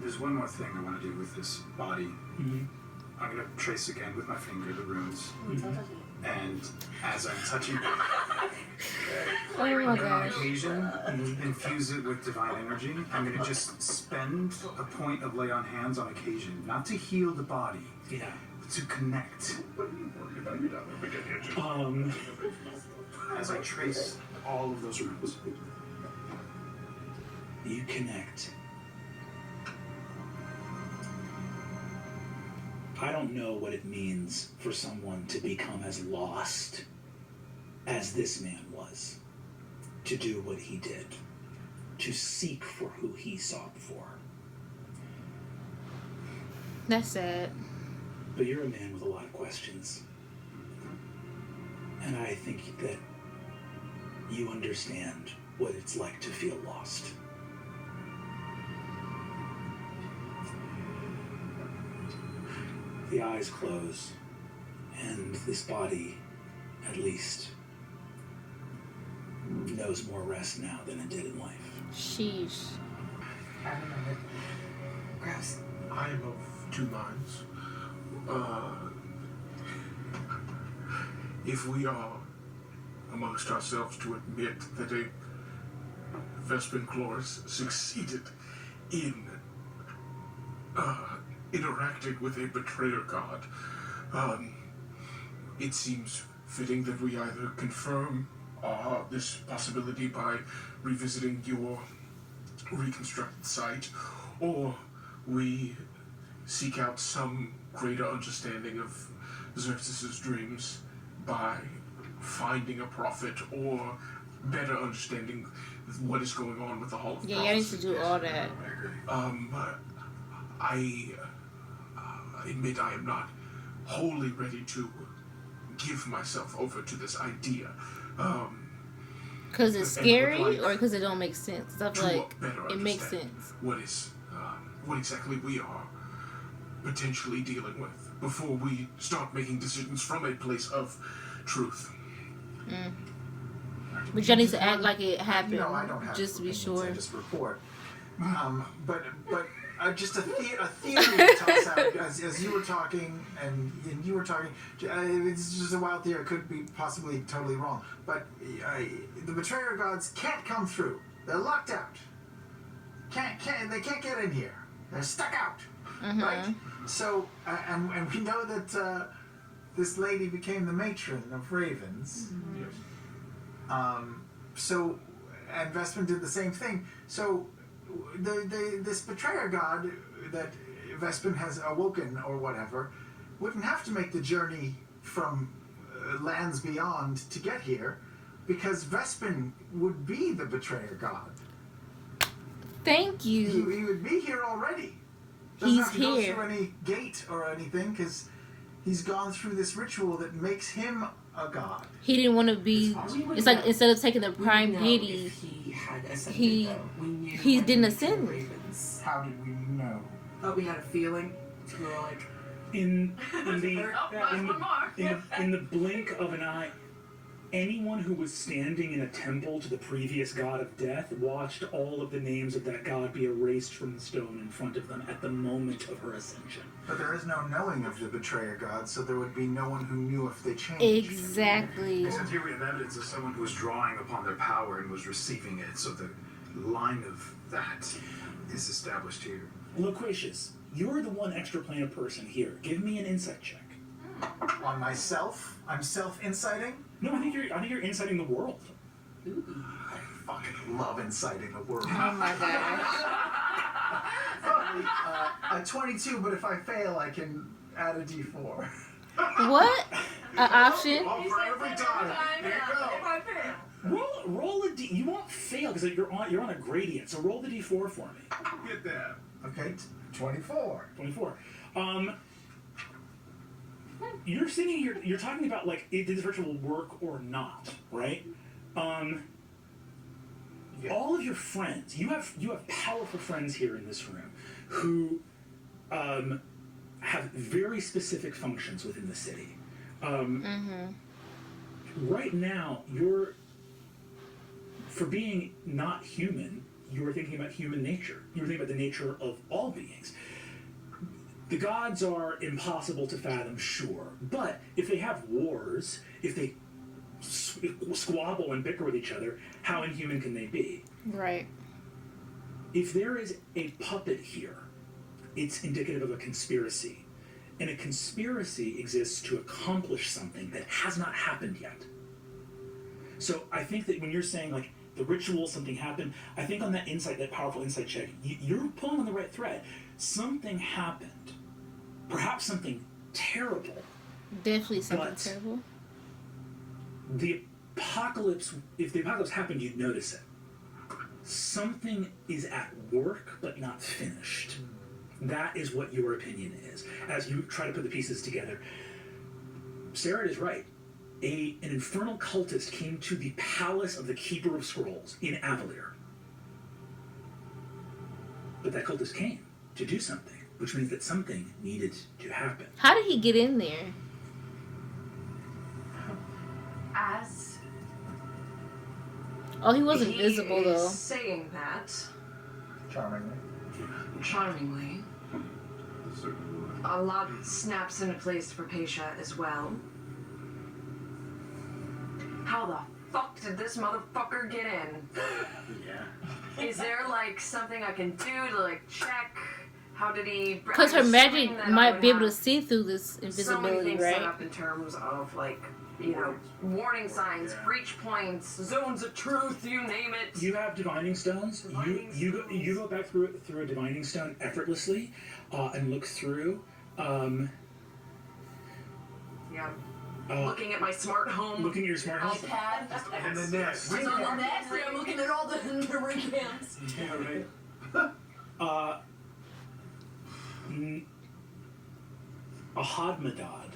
There's one more thing I want to do with this body. Mm-hmm. I'm going to trace again with my finger the runes. Mm-hmm. And as I'm touching it, Oh my on gosh. occasion, infuse it with divine energy. I'm going to just spend a point of lay on hands on occasion, not to heal the body, Yeah. but to connect. As I trace all of those runes. You connect. I don't know what it means for someone to become as lost as this man was, to do what he did, to seek for who he sought for. That's sad. But you're a man with a lot of questions. And I think that you understand what it's like to feel lost. The eyes close, and this body, at least, knows more rest now than it did in life. Sheesh. I remember. Gross. I am of two minds. If we are amongst ourselves to admit that a Vespin Chloris succeeded in interacting with a betrayer god, it seems fitting that we either confirm this possibility by revisiting your reconstructed site, or we seek out some greater understanding of Xerxes' dreams by finding a prophet or better understanding what is going on with the Hall of Yeah, you need to Prophecy. do all that. I admit I am not wholly ready to give myself over to this idea. Because it's And would scary like or because it don't make sense? 'Cause I feel to like better it makes understand sense. what exactly we are potentially dealing with before we start making decisions from a place of truth. But y'all need to act like it happened. You know, I don't have just to be opinions, sure. I just report. But just a theory to toss out as you were talking and you were talking. It's just a wild theory. It could be possibly totally wrong. But the betrayer gods can't come through. They're locked out. They can't get in here. They're stuck out. Right. So and we know that this lady became the matron of ravens. Yes. So, and Vespin did the same thing. So, this betrayer god that Vespin has awoken or whatever wouldn't have to make the journey from lands beyond to get here, because Vespin would be the betrayer god. Thank He you. would be here already. Doesn't He's have to go here. through any gate or anything, because he's gone through this ritual that makes him a god. He didn't want to be. It's like instead of taking the prime deity, If he had ascended, he- though. We knew he when didn't we killed ascend. Ravens. How did we know? Thought we had a feeling. We were like, In the blink of an eye, anyone who was standing in a temple to the previous god of death watched all of the names of that god be erased from the stone in front of them at the moment of her ascension. But there is no knowing of the betrayer god, so there would be no one who knew if they changed. exactly. Since here we have evidence of someone who was drawing upon their power and was receiving it, so the line of that is established here. Loquacious, you're the one extraplanar person here. Give me an insight check. On myself? I'm self-inciting? No, I think you're inciting the world. I fucking love inciting the world. Oh my gosh. A 22, but if I fail, I can add a d4. What? An option? Oh, for every time. There you go. Roll a d. You won't fail because you're on a gradient. So roll the d4 for me. Get that. Okay, 24. 24. You're sitting here. You're talking about like did this ritual work or not, right? Yeah. All of your friends. You have powerful friends here in this room who have very specific functions within the city. right now, for being not human, you're thinking about human nature. You're thinking about the nature of all beings. The gods are impossible to fathom, sure, but if they have wars, if they squabble and bicker with each other, how inhuman can they be? Right. If there is a puppet here, it's indicative of a conspiracy. And a conspiracy exists to accomplish something that has not happened yet. So I think that when you're saying, like, the ritual, something happened, I think on that insight, that powerful insight check, you're pulling on the right thread. Something happened. Perhaps something terrible. Definitely something But terrible. the apocalypse, if the apocalypse happened, you'd notice it. Something is at work, but not finished. That is what your opinion is. As you try to put the pieces together, Sarah is right. An infernal cultist came to the palace of the Keeper of Scrolls in Avalier. But that cultist came to do something, which means that something needed to happen. How did he get in there? As Oh, he wasn't he visible, is though. saying that Charmingly. charmingly, a lot snaps into place for Paisha as well. How the fuck did this motherfucker get in? Yeah. Is there like something I can do to like check? How did he? Because her I'm magic assuming that I might would be able to have see through this so many invisibility, things set right? up in terms of like, you know, warning signs, breach points, zones of truth, you name it. You have divining stones. You go back through a divining stone effortlessly, and look through. Yeah. Looking at my smart home. Looking at your smart home. iPad. And the next. It's on the next. I'm looking at all the recams. A Hadmadad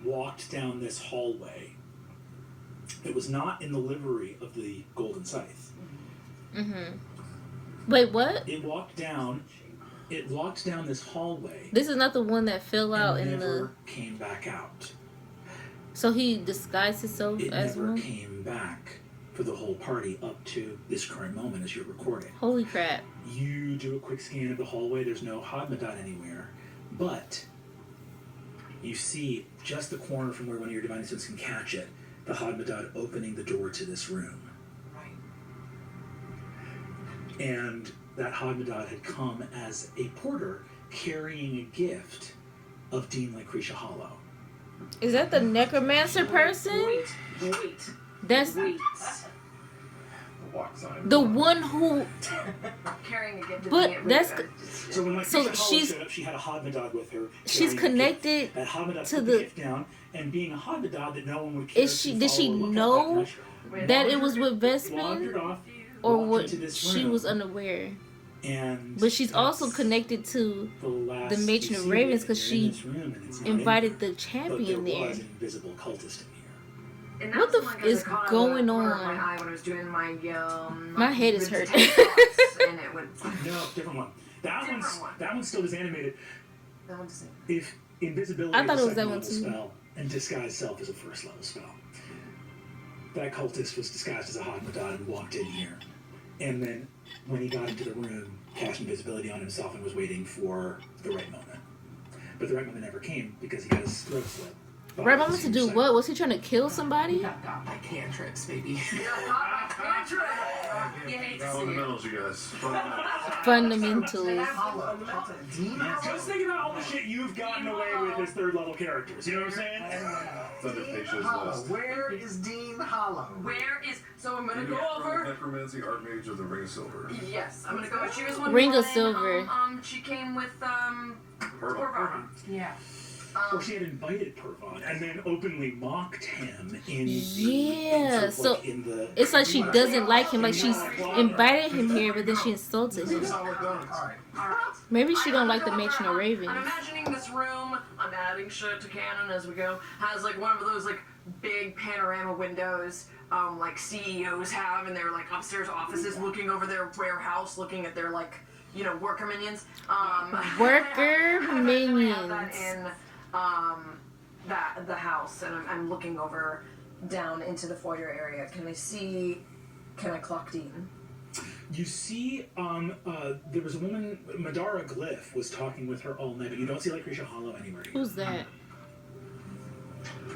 walked down this hallway. It was not in the livery of the Golden Scythe. Mm-hmm. Wait, what? It walked down this hallway. This is not the one that fell out and in never the... came back out. So he disguised himself It as never one? came back for the whole party up to this current moment as you're recording. Holy crap. You do a quick scan of the hallway. There's no Hadmadad anywhere. But you see just the corner from where one of your divine stones can catch it, the Hadmadad opening the door to this room. Right. And that Hadmadad had come as a porter carrying a gift of Dean Lycretia Hollow. Is that the necromancer person? Wait. That's Wait. The walk sign. the one who... Carrying a gift. But that's... So when So Lycretia Hollow she's- showed up, she had a Hadmadad with her. She's carrying a connected gift. That Hadmadad to put the- the gift down, and being a Hadmadad that no one would care Is she- to did she follow or look at know much, that it was with wandered Vespin? off, Or walked what? into this She room, was unaware. and But she's also that's connected to the last the Matron you of see Ravens of it. because You're in she this room and it's not invited in the there. But champion there there. was an invisible cultist in here. And What that the was f- one is I caught going out of the corner of on? My eye when I was doing My head is the hurt. detect box, and it went. No, different one. Different one. That one's still disanimated. That one doesn't. If invisibility I thought is it a was that second one level too. spell and disguise self is a first level spell. That cultist was disguised as a Hadmadad and walked in here. And then when he got into the room, cast invisibility on himself and was waiting for the right moment. But the right moment never came because he got his throat slit. Right moment to do what? Was he trying to kill somebody? Got my cantrips, baby. You hate to see it. Fundamentals, you guys. Fundamentals. Fundamentals. Hollow. Dean Hollow. Just think about all the shit you've gotten away with as third level characters. You know what I'm saying? It's under Dean Paisha's Hollow. list. Where is Dean Hollow? Where is? So I'm gonna You go got from over. Necromancy, Archmage of the Ring of Silver. Yes, I'm gonna go. She was one Ring of woman, Silver. She came with Purva. Corvon. Yeah. Or she had invited Purvon and then openly mocked him in Yeah, so in the it's like she doesn't like him. Like she's invited him here, but then she insulted him. Solid guns. Alright. Alright. Maybe she don't like the Matron of I'm Ravens. imagining this room. I'm adding shit to canon as we go. Has like one of those like big panorama windows, like CEOs have in their like upstairs offices, looking over their warehouse, looking at their like worker minions. Worker I have that minions. in the house, and I'm looking over down into the foyer area, can I clock Dean? You see, there was a woman, Madara Glyph, was talking with her all night, but you don't see Lucretia Hollow anywhere. Who's that?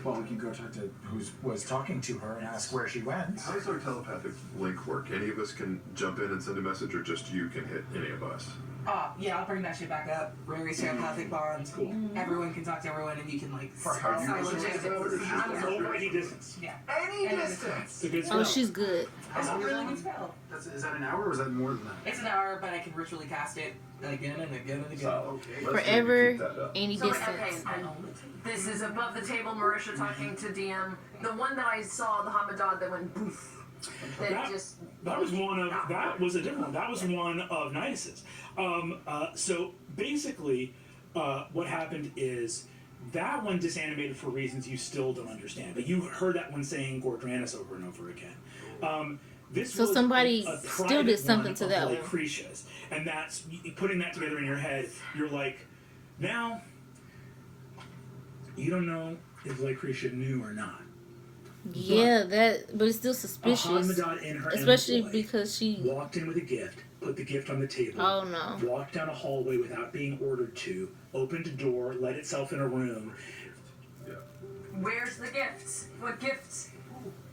Well, we can go talk to who was talking to her and ask where she went. How does our telepathic link work? Any of us can jump in and send a message, or just you can hit any of us? Yeah, I'll bring that shit back up. Very telepathic bonds. Cool. Everyone can talk to everyone, and you can like. How you It's over any distance. Yeah. Any And distance. It's a good Oh, spell. she's good. It's a really good spell. Is that an hour or is that more than that? It's an hour, but I can ritually cast it again and again and again. So, Okay. let's Forever, keep that up. any So, distance. okay, this is above the table, Marisha talking to DM. The one that I saw, the Hamadad that went boof. That just... That was a different one. That was one of Nidus's. So basically, what happened is that one disanimated for reasons you still don't understand. But you heard that one saying Gordranus over and over again. This So was somebody a still private did something one to of that one. Lucretia's. And that's, putting that together in your head, you're like, now, you don't know if Lucretia knew or not. Yeah, but it's still A suspicious. Hamadad in her Especially employ because she... walked in with a gift, put the gift on the table, Oh, no. walked down a hallway without being ordered to, opened a door, let itself in a room. Where's the gifts? What gifts?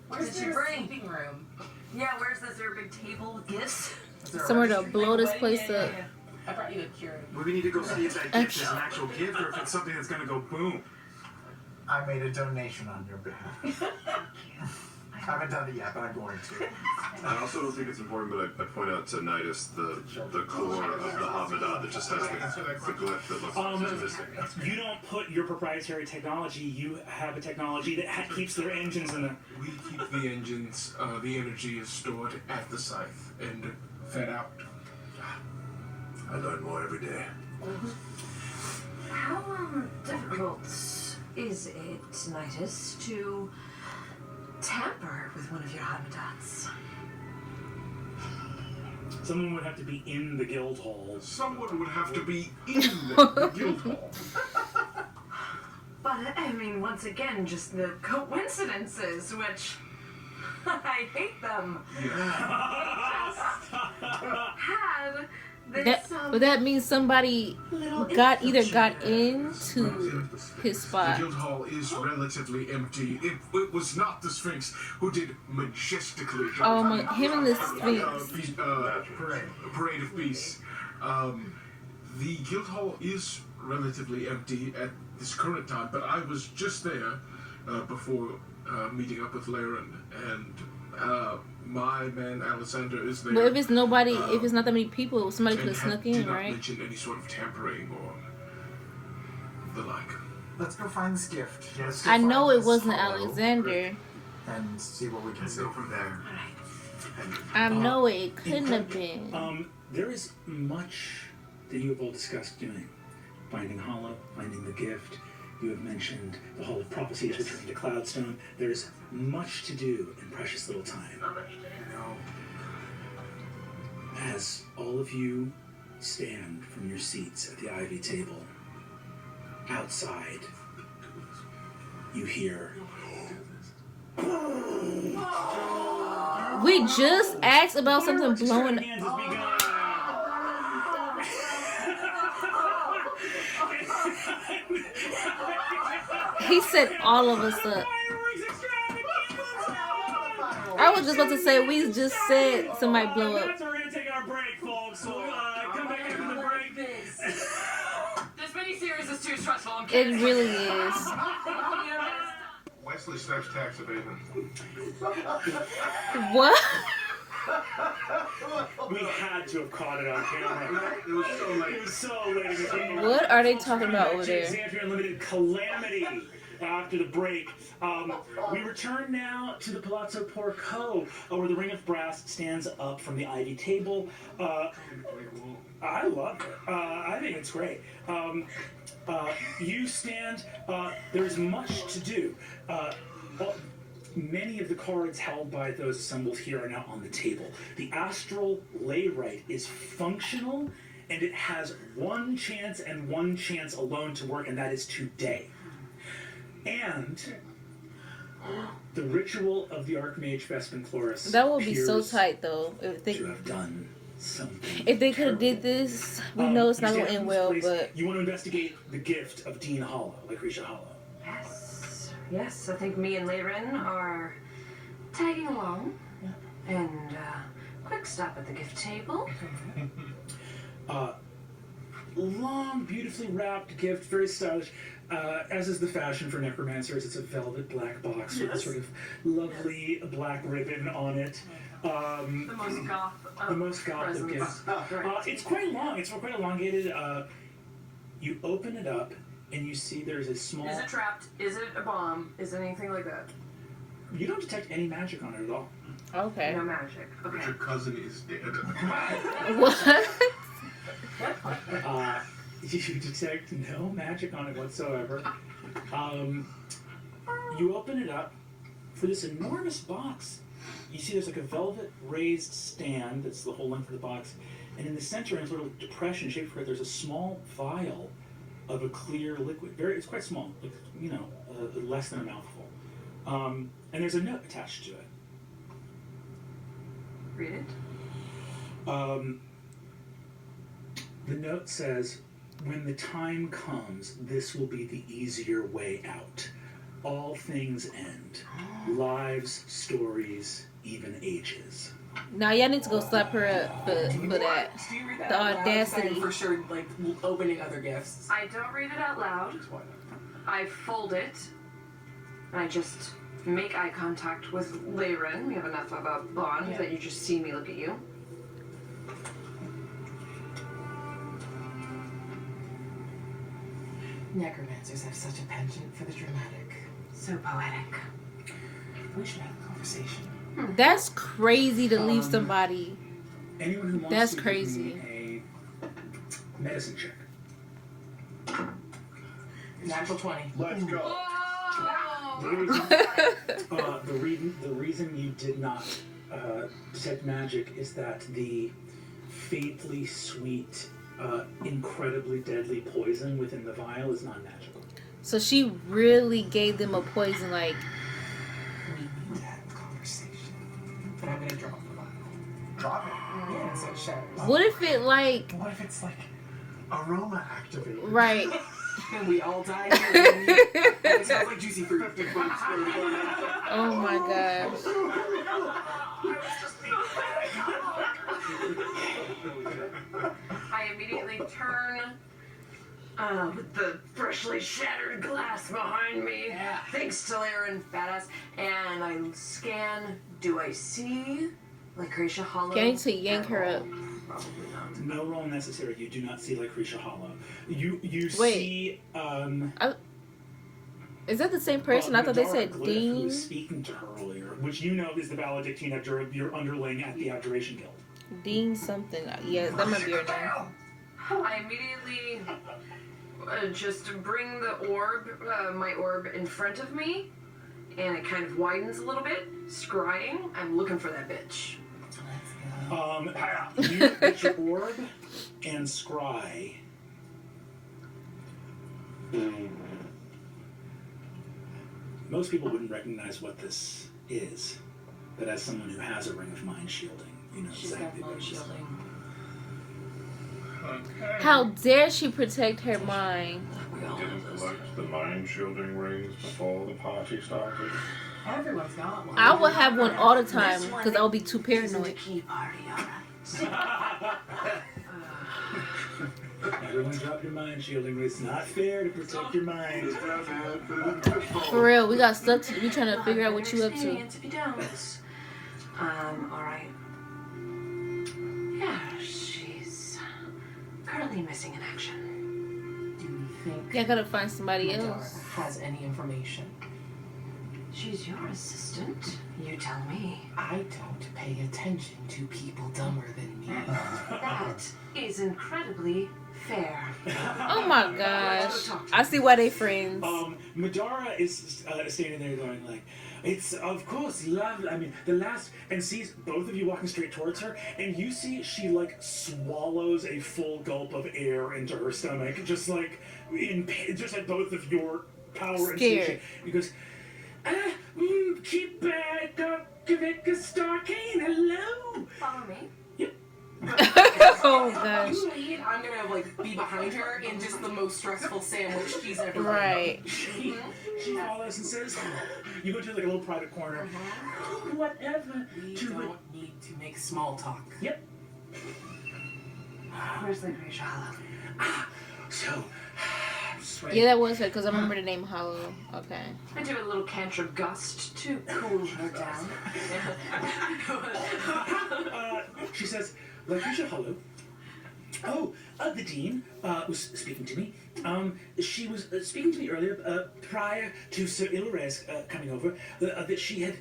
What Where's did she their bring? sleeping room? Yeah, where's this? Is there a big table with gifts? Somewhere to blow this place Yeah. up. I brought you a cure. We need to go see if that gift is an actual gift or if it's something that's gonna go boom. I made a donation on your behalf. I haven't done it yet, but I'm going to. I also don't think it's important, but I point out to Nidus the core of the Hamadad that just has the glyph that looks like it's missing. You don't put your proprietary technology, you have a technology that keeps their engines in the... We keep the engines, the energy is stored at the scythe and fed out. I learn more every day. How difficult is it, Nidus, to tamper with one of your Hamadats? Someone would have to be in the guild hall. Someone would have to be in the guild hall. But, I mean, once again, just the coincidences, which... I hate them. Had this, But that means somebody got into his The spot. guild hall is relatively empty. It was not the Sphinx who did majestically. Oh my, him and the Sphinx. Parade of Peace. The guild hall is relatively empty at this current time, but I was just there before meeting up with Laren, and my man Alexander is there. But if it's nobody, if it's not that many people, somebody could and have snuck did in, not right? mention any sort of tampering or the like. Let's go find this gift. Let's go I know find it this wasn't hollow Alexander. And see what we can Let's see. go from there. I know it couldn't have been. There is much that you have all discussed doing. Finding Hollow, finding the gift. You have mentioned the Hall of Prophecies, returning to Cloudstone. There's much to do in precious little time. As all of you stand from your seats at the Ivy table, outside, you hear... We just asked about something blowing. Hands has begun. He set all of us up. I was just about to say, we just said somebody blow up. That's where we're gonna take our break, folks. So come back after the break. This miniseries is too stressful. I'm It really is. Wesley Snipes tax evasion. What? We had to have caught it on camera. It was so It late. was so late in the game. What are they talking about over there? Exandria Unlimited Calamity after the break. We return now to the Palazzo Porco, where the Ring of Brass stands up from the Ivy table. I love it. I think it's great. You stand. There's much to do. Many of the cards held by those assembled here are now on the table. The Astral Layrite is functional, and it has one chance and one chance alone to work, and that is today. And The ritual of the Archmage Vespin Chloris. That would be so appears tight, though. to have done something. If they could have did this, we know it's You not stand gonna in end this well. place, But you want to investigate the gift of Dean Hollow, Lucretia Hollow. Yes, I think me and Leyrin are tagging along. And quick stop at the gift table. Long, beautifully wrapped gift, very stylish. As is the fashion for necromancers, it's a velvet black box with a sort of lovely black ribbon on it. The most goth of The most goth of gifts. It's quite long. It's quite elongated. You open it up, and you see there's a small... Is it trapped? Is it a bomb? Is it anything like that? You don't detect any magic on it at all. okay. No magic. But Okay. your cousin is dead. What? You detect no magic on it whatsoever. You open it up. For this enormous box, you see there's like a velvet raised stand that's the whole length of the box, and in the center, in a sort of depression shaped for it, there's a small vial of a clear liquid. It's quite small, like, less than a mouthful. And there's a note attached to it. Read it. The note says, "When the time comes, this will be the easier way out. All things end. Lives, stories, even ages." Now y'all need to go slap her up for that. Do you read that The out loud? audacity. I'm for sure, like, opening other gifts. I don't read it out loud. I fold it, and I just make eye contact with Leyrin. We have enough of a bond that you just see me look at you. Necromancers have such a penchant for the dramatic. So poetic. We should have a conversation. That's crazy to leave somebody. Anyone who wants That's to crazy. give me a medicine check. Natural 20. Let's go. The reason you did not detect magic is that the faintly sweet, incredibly deadly poison within the vial is non-magical. So she really gave them a poison, like. We need to have a conversation. But I'm gonna drop the vial. Drop it. Yeah, so it shatters. What if it like What if it's like aroma activated? right? And we all die here. It sounds like juicy fruit. Oh my gosh. I immediately turn with the freshly shattered glass behind me. Thanks to Leyrin, badass. And I scan. Do I see Lucretia Hollow? Okay, I need to yank her up. Probably not. No roll necessary. You do not see Lucretia Hollow. You Wait. see. Is that the same person? I thought they Madara said Glyph, who Dean. was speaking to her earlier, which you know is the valedictine of your underling at the Abjuration Guild. Dean something. Yeah, that might be her name. I immediately just bring the orb, my orb, in front of me, and it kind of widens a little bit, scrying. I'm looking for that bitch. You get your orb and scry. Most people wouldn't recognize what this is, but as someone who has a ring of mind shielding, you know She's got exactly what mind it is. shielding. How dare she protect her mind? Didn't collect the mind shielding rings before the party started. Everyone's got one. I will have one all the time because I will be too Isn't a paranoid. key party, alright. Everyone drop your mind shielding. It's not fair to protect your mind. For real, we got stuff to. We trying to figure out what you up to. If you don't. Alright. Yeah, she's currently missing in action. Do you think Yeah, I gotta find somebody Madara else. has any information? She's your assistant. You tell me. I don't pay attention to people dumber than me. That is incredibly fair. Oh my gosh. I see why they friends. Madara is standing there going like, it's of course lovely. I mean, the last, and sees both of you walking straight towards her, and you see she like swallows a full gulp of air into her stomach, just like both of your power and Scared. station. Because Keep Gavika Starkane, hello! Follow me. Oh gosh. I'm gonna like be behind her in just the most stressful sandwich she's ever been. Right. She follows and says, you go to like a little private corner. Whatever. We don't need to make small talk. Yep. Where's the Grisha Hollow? So, Yeah, that was her because I remember the name Hollow. Okay. I do a little cantrip gust to cool her down. she says, Lucretia Hollow. Oh, the dean was speaking to me. She was speaking to me earlier, prior to Sir Ilres coming over, that she had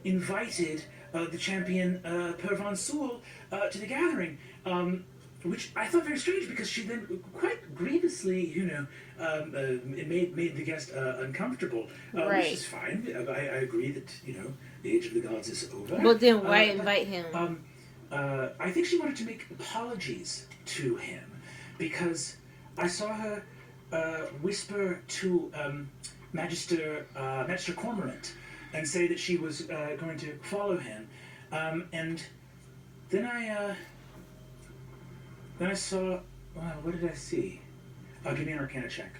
invited the champion Pervan Sul to the gathering, which I thought very strange because she then quite grievously, made the guest uncomfortable, Right. which is fine. I agree that, the age of the gods is over. But then why invite him? I think she wanted to make apologies to him because I saw her whisper to Magister Cormorant and say that she was going to follow him, and then I saw. What did I see? Give me an Arcana check.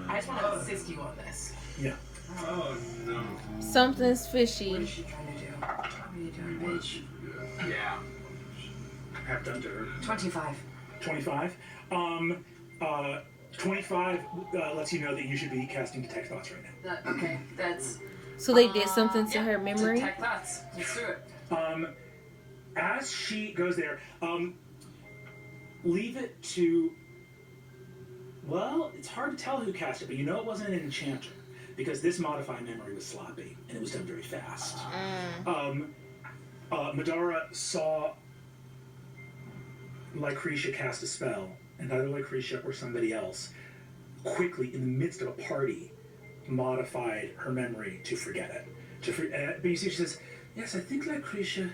I just want to assist you on this. Yeah. Oh no. Something's What fishy. is she trying to do? What are you doing, bitch? Yeah. Have done to her. 25. 25. 25 lets you know that you should be casting Detect Thoughts right now. Okay, that's... So they did something to her memory? Detect thoughts. Let's do it. As she goes there, leave it to... Well, it's hard to tell who cast it, but you know it wasn't an enchanter, because this modify memory was sloppy, and it was done very fast. Madara saw Lucretia cast a spell, and either Lucretia or somebody else quickly, in the midst of a party, modified her memory to forget it. But you see, she says, yes, I think Lucretia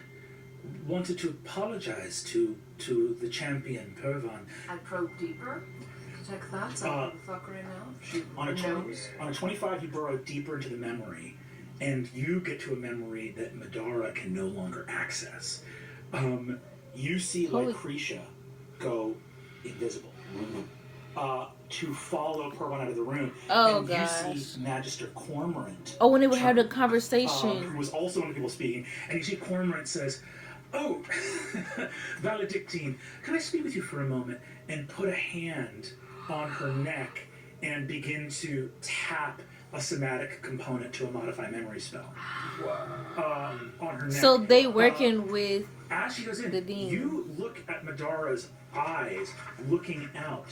wanted to apologize to the champion, Pervan. I probe deeper. Detect thoughts. I'm the fuck right now. She On a knows. 25, you burrow deeper into the memory, and you get to a memory that Madara can no longer access. You see Holy- Lucretia go invisible to follow Pervan out of the room. Oh, and gosh. you see Magister Cormorant. Oh, when they would have the who conversation. was also one of the people speaking, and you see Cormorant says, "Oh, Valedictine, can I speak with you for a moment?" and put a hand on her neck and begin to tap a somatic component to a modify memory spell. On her neck. So they working with As she goes in, the dean. you look at Madara's eyes looking out,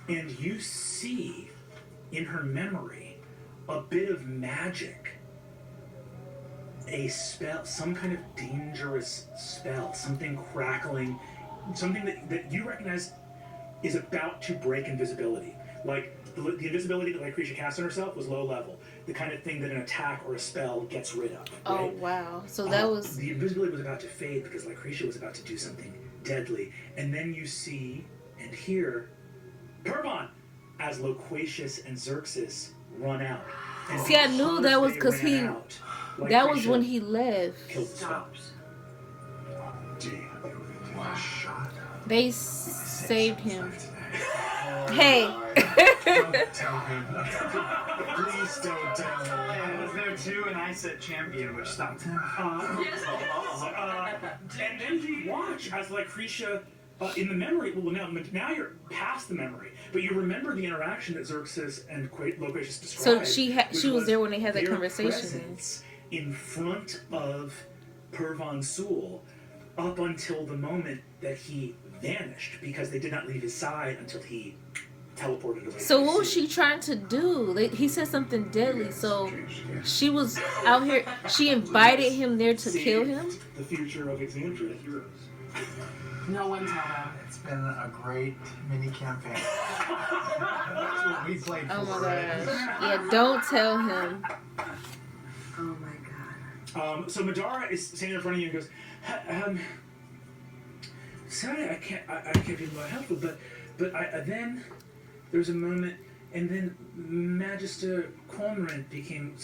and you see in her memory a bit of magic. A spell, some kind of dangerous spell, something crackling, something that you recognize is about to break invisibility. Like, the invisibility that Lucretia cast on herself was low level. The kind of thing that an attack or a spell gets rid of. Oh, Right? wow. So that was... The invisibility was about to fade because Lucretia was about to do something deadly. And then you see and hear Pervan as Loquacious and Xerxes run out. And See, I knew that was because ran he... out, That was Lucretia when he left. killed the spell. Stops. Shot. They saved him. Hey. Don't tell him. Please don't tell him. I was there too, and I said champion, which stopped him. And then you watch as Lucretia, in the memory, well, now you're past the memory, but you remember the interaction that Xerxes and Loquacious So described. she which was there when they had that their conversation. presence in front of Pervan Sul up until the moment that he vanished, because they did not leave his side until he teleported away. So from what was Sul. she trying to do? He said something deadly. So she was out here. She invited him there to kill him. The future of Exandria. No one tell them. It's been a great mini campaign. That's what we played for. Oh my right? gosh. Yeah, don't tell him. Oh my god. So Madara is standing in front of you and goes, sorry, I can't be more helpful, but then there's a moment And then Magister Cormorant became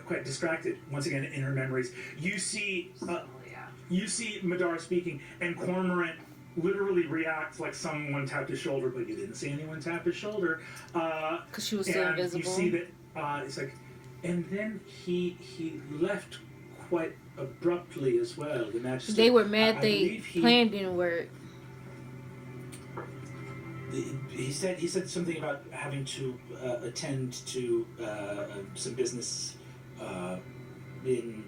quite distracted. Once again, in her memories, you see Madara speaking, and Cormorant literally reacts like someone tapped his shoulder, but you didn't see anyone tap his shoulder. Because she was still invisible. You see that it's like, and then he left quite abruptly as well. The Magister. They were mad. They plan didn't work. He said something about having to attend to some business in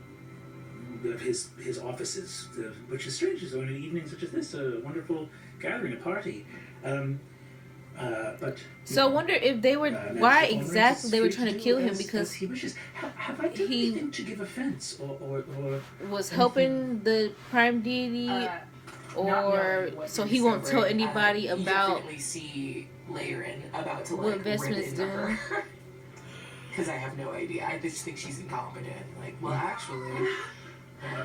his offices, which is strange. So in an evening such as this, a wonderful gathering, a party. But so I wonder if they were why exactly they were trying to kill him, because he wishes. Have I done anything to give offense or was helping the prime deity. Or so he won't tell anybody you about. Definitely see Layrin about to what Vestment's doing. Because I have no idea. I just think she's incompetent. Like, well, actually,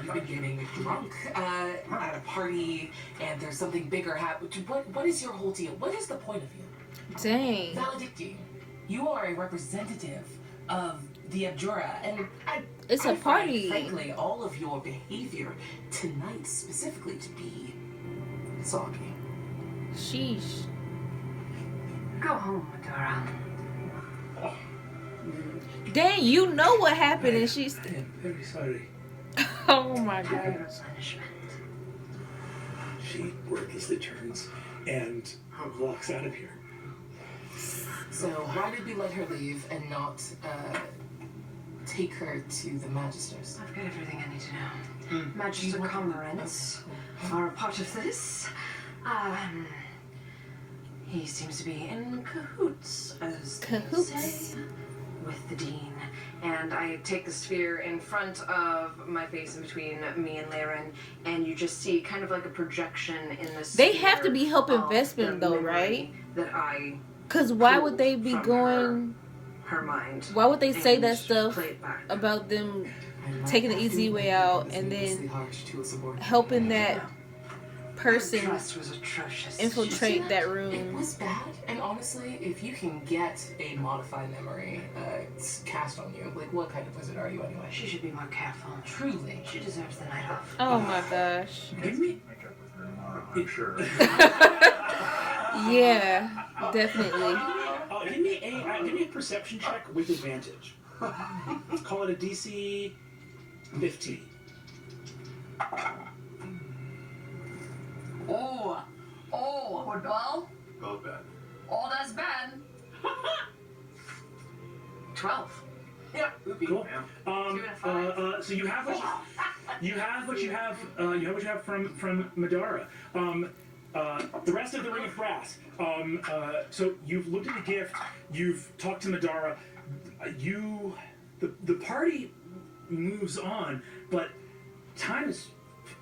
you've been getting drunk at a party, and there's something bigger happening. What is your whole deal? What is the point of you? Dang. Valedictine, you are a representative of the Abjura, and it's a party. Find, frankly, all of your behavior tonight specifically to be soggy. Sheesh. Go home, Madara. Dang, you know what happened, and she's. I am very sorry. Oh my god. Punishment. She wordlessly turns and walks out of here. So why did we let her leave and not take her to the Magisters? I've got everything I need to know. Magister Cormorant are a part of this. He seems to be in cahoots, as they say, with the Dean. And I take the sphere in front of my face, in between me and Layrin, and you just see kind of like a projection in the sphere. They have to be helping Vestment though, right? That I. Because why would they be going? Her mind. Why would they say that stuff about them taking the easy way out and then helping that person infiltrate that room? It was bad, and honestly, if you can get a modified memory cast on you, like, what kind of wizard are you anyway? She should be more careful. Truly. She deserves the night off. Oh my gosh. Give me. I'm sure. Yeah, definitely. Give me a perception check with advantage. Call it a DC 15. Oh, well, Both bad. oh, that's bad. 12. Yeah, Cool. So you have what you have from Madara. The rest of the Ring of Brass. So you've looked at the gift. You've talked to Madara. The party moves on, but time is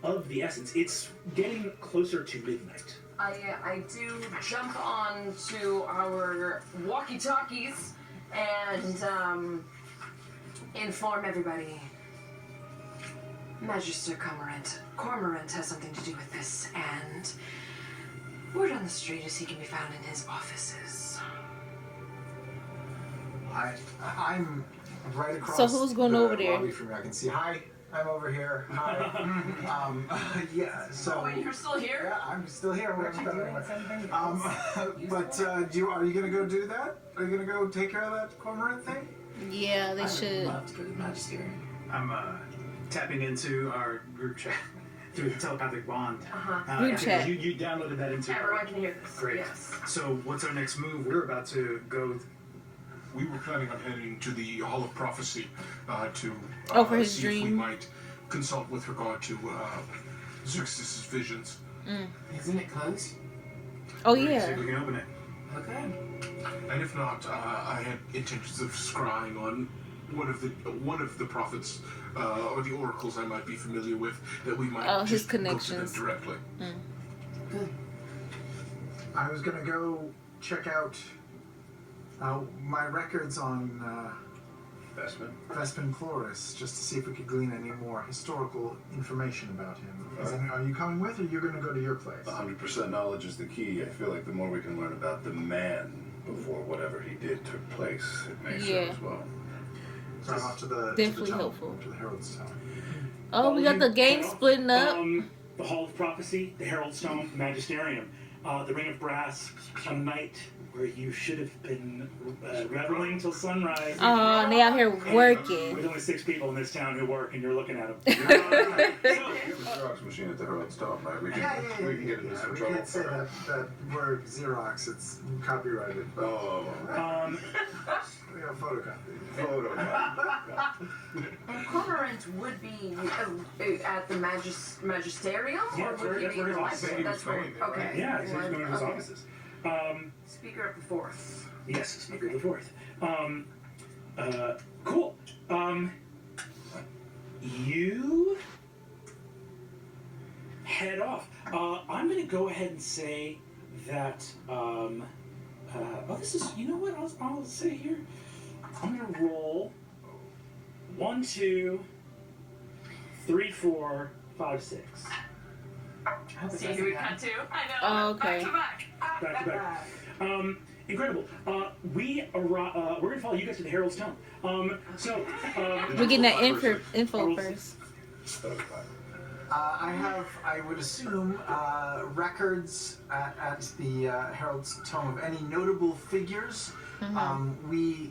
of the essence. It's getting closer to midnight. I do jump on to our walkie-talkies and inform everybody. Magister Cormorant has something to do with this, and word on the street is he can be found in his offices. I'm right across. So who's going the over there? lobby from me. I can see. Hi, I'm over here. Hi. Yeah. So. Oh, wait, you're still here? Yeah, I'm still here. We haven't done anything. But are you gonna go do that? Are you gonna go take care of that Cormorant thing? Yeah, they I would should. love to go to the Magister. I'm tapping into our group chat through the telepathic bond. Group chat. You downloaded that into Everyone our... can hear this. Great. Yes. So what's our next move? We're about to go... We were planning on heading to the Hall of Prophecy to for his see if we dream. might consult with regard to Xerxes' visions. Isn't it closed? Oh See yeah. if we can open it. Okay. And if not, I had intentions of scrying on one of the prophets or the oracles I might be familiar with, that we might his just connections. go to them directly. Good. I was gonna go check out my records on Vespin Chloris, just to see if we could glean any more historical information about him. Are you coming with, or you're going to go to your place? 100% knowledge is the key. I feel like the more we can learn about the man before whatever he did took place, it may serve as well. So I'm off to the Definitely to the helpful. to the Herald's Town. Oh, we got the gang splitting up. The Hall of Prophecy, the Herald's Tome, the Magisterium, the Ring of Brass, a night where you should have been reveling till sunrise. Oh, and they out here working. There's only 6 people in this town who work, and you're looking at them. The Xerox machine at the Herald's Tome, right? We can get into some We trouble. can't say that word Xerox. It's copyrighted. Oh. We have photocopy. And Cormorant would be at the Magisterium? Yeah, or would that's he where his be office is. That's where, okay. Yeah, he's going to his offices. Speaker of the Fourth. Yes, Speaker of the Fourth. Cool. You head off. I'm going to go ahead and say that. This is. You know what? I'll say here. I'm going to roll 1, 2, 3, 4, 5, 6. See who we cut to? I know. Oh, okay. Back to back. Incredible. We're gonna follow you guys to the Herald's Tome. We're getting that info first. I would assume, records at the Herald's Tome of any notable figures. We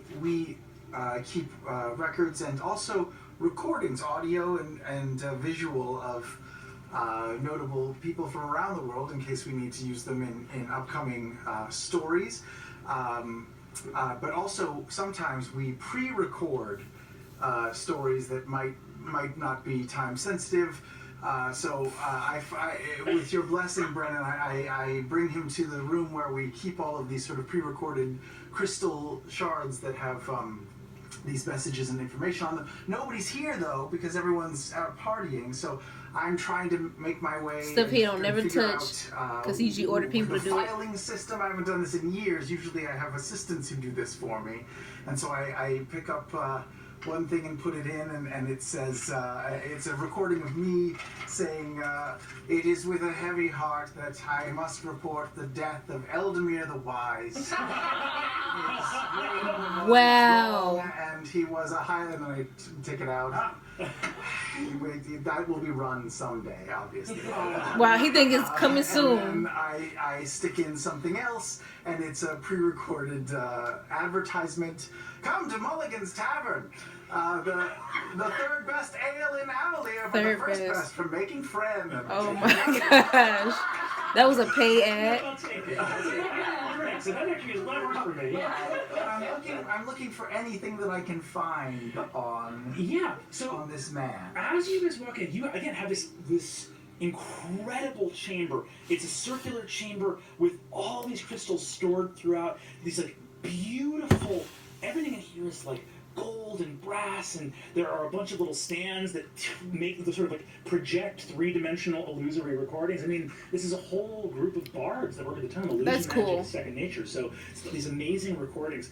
keep records and also recordings, audio and visual of notable people from around the world in case we need to use them in upcoming stories. But also sometimes we pre-record stories that might not be time sensitive. So with your blessing, Brennan, I bring him to the room where we keep all of these sort of pre-recorded crystal shards that have these messages and information on them. Nobody's here though because everyone's out partying. So I'm trying to make my way. Stuff he don't never touch because he usually order people to do it. The filing system, I haven't done this in years. Usually I have assistants who do this for me. And so I pick up one thing and put it in, and it says, it's a recording of me saying, it is with a heavy heart that I must report the death of Eldemir the Wise. His reign was Wow. long, and he was a Highland, and I take it out. That will be run someday, obviously. Wow, he think it's coming soon. And then I stick in something else, and it's a pre-recorded advertisement. Come to Mulligan's Tavern. The third best ale in Avalier, but the first best for making friends. Oh my gosh. That was a pay ad. I'll take it. So that actually is a lot worse for me. I'm looking for anything that I can find on this man. As you guys walk in, you again have this incredible chamber. It's a circular chamber with all these crystals stored throughout. These like beautiful. Everything in here is like gold and brass, and there are a bunch of little stands that make the sort of like project 3-dimensional illusory recordings. I mean, this is a whole group of bards that work at the time. Illusion That's cool. Magic is second nature. So it's these amazing recordings.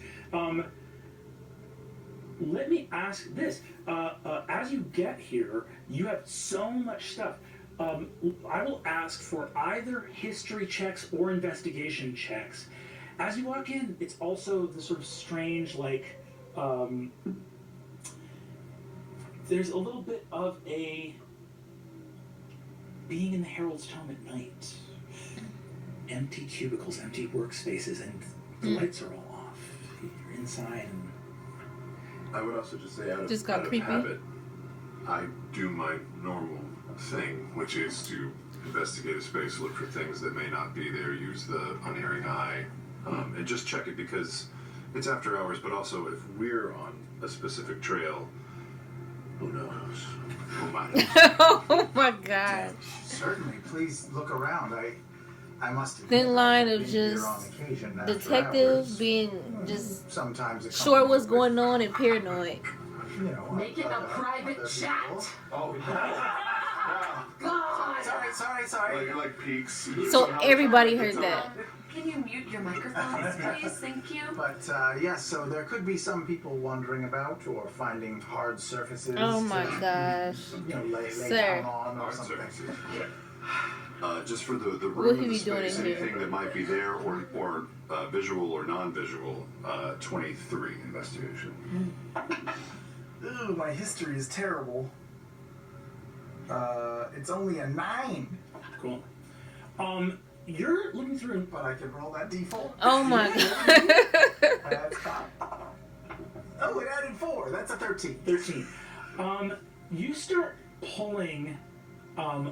Let me ask this: as you get here, you have so much stuff. I will ask for either history checks or investigation checks. As you walk in, it's also the sort of strange, like, there's a little bit of a being in the Herald's Tome at night. Empty cubicles, empty workspaces, and the lights are all off. You're inside, and I would also just say out of creepy. habit, I do my normal thing, which is to investigate a space, look for things that may not be there, use the unerring eye, and just check it because it's after hours, but also if we're on a specific trail, who knows? Who might? Oh my gosh. Certainly, please look around. I must Thin line of been here just on occasion after detective hours. being just Sometimes short what's going on and paranoid. Make it a private chat. Oh, God. Sorry. like peaks. So everybody heard that. Can you mute your microphones, please? Thank you. But yes, so there could be some people wandering about or finding hard surfaces. Oh my gosh. Lay Sir. down on or Hard something. surfaces. Just for the What room he and the be doing space, in here? anything that might be there or visual or non-visual, 23 investigation. Ooh, my history is terrible. It's only a 9, Cool. You're looking through. but I can roll that d4. Oh my god. That's 5. Oh, it added 4. That's a 13. 13. You start pulling a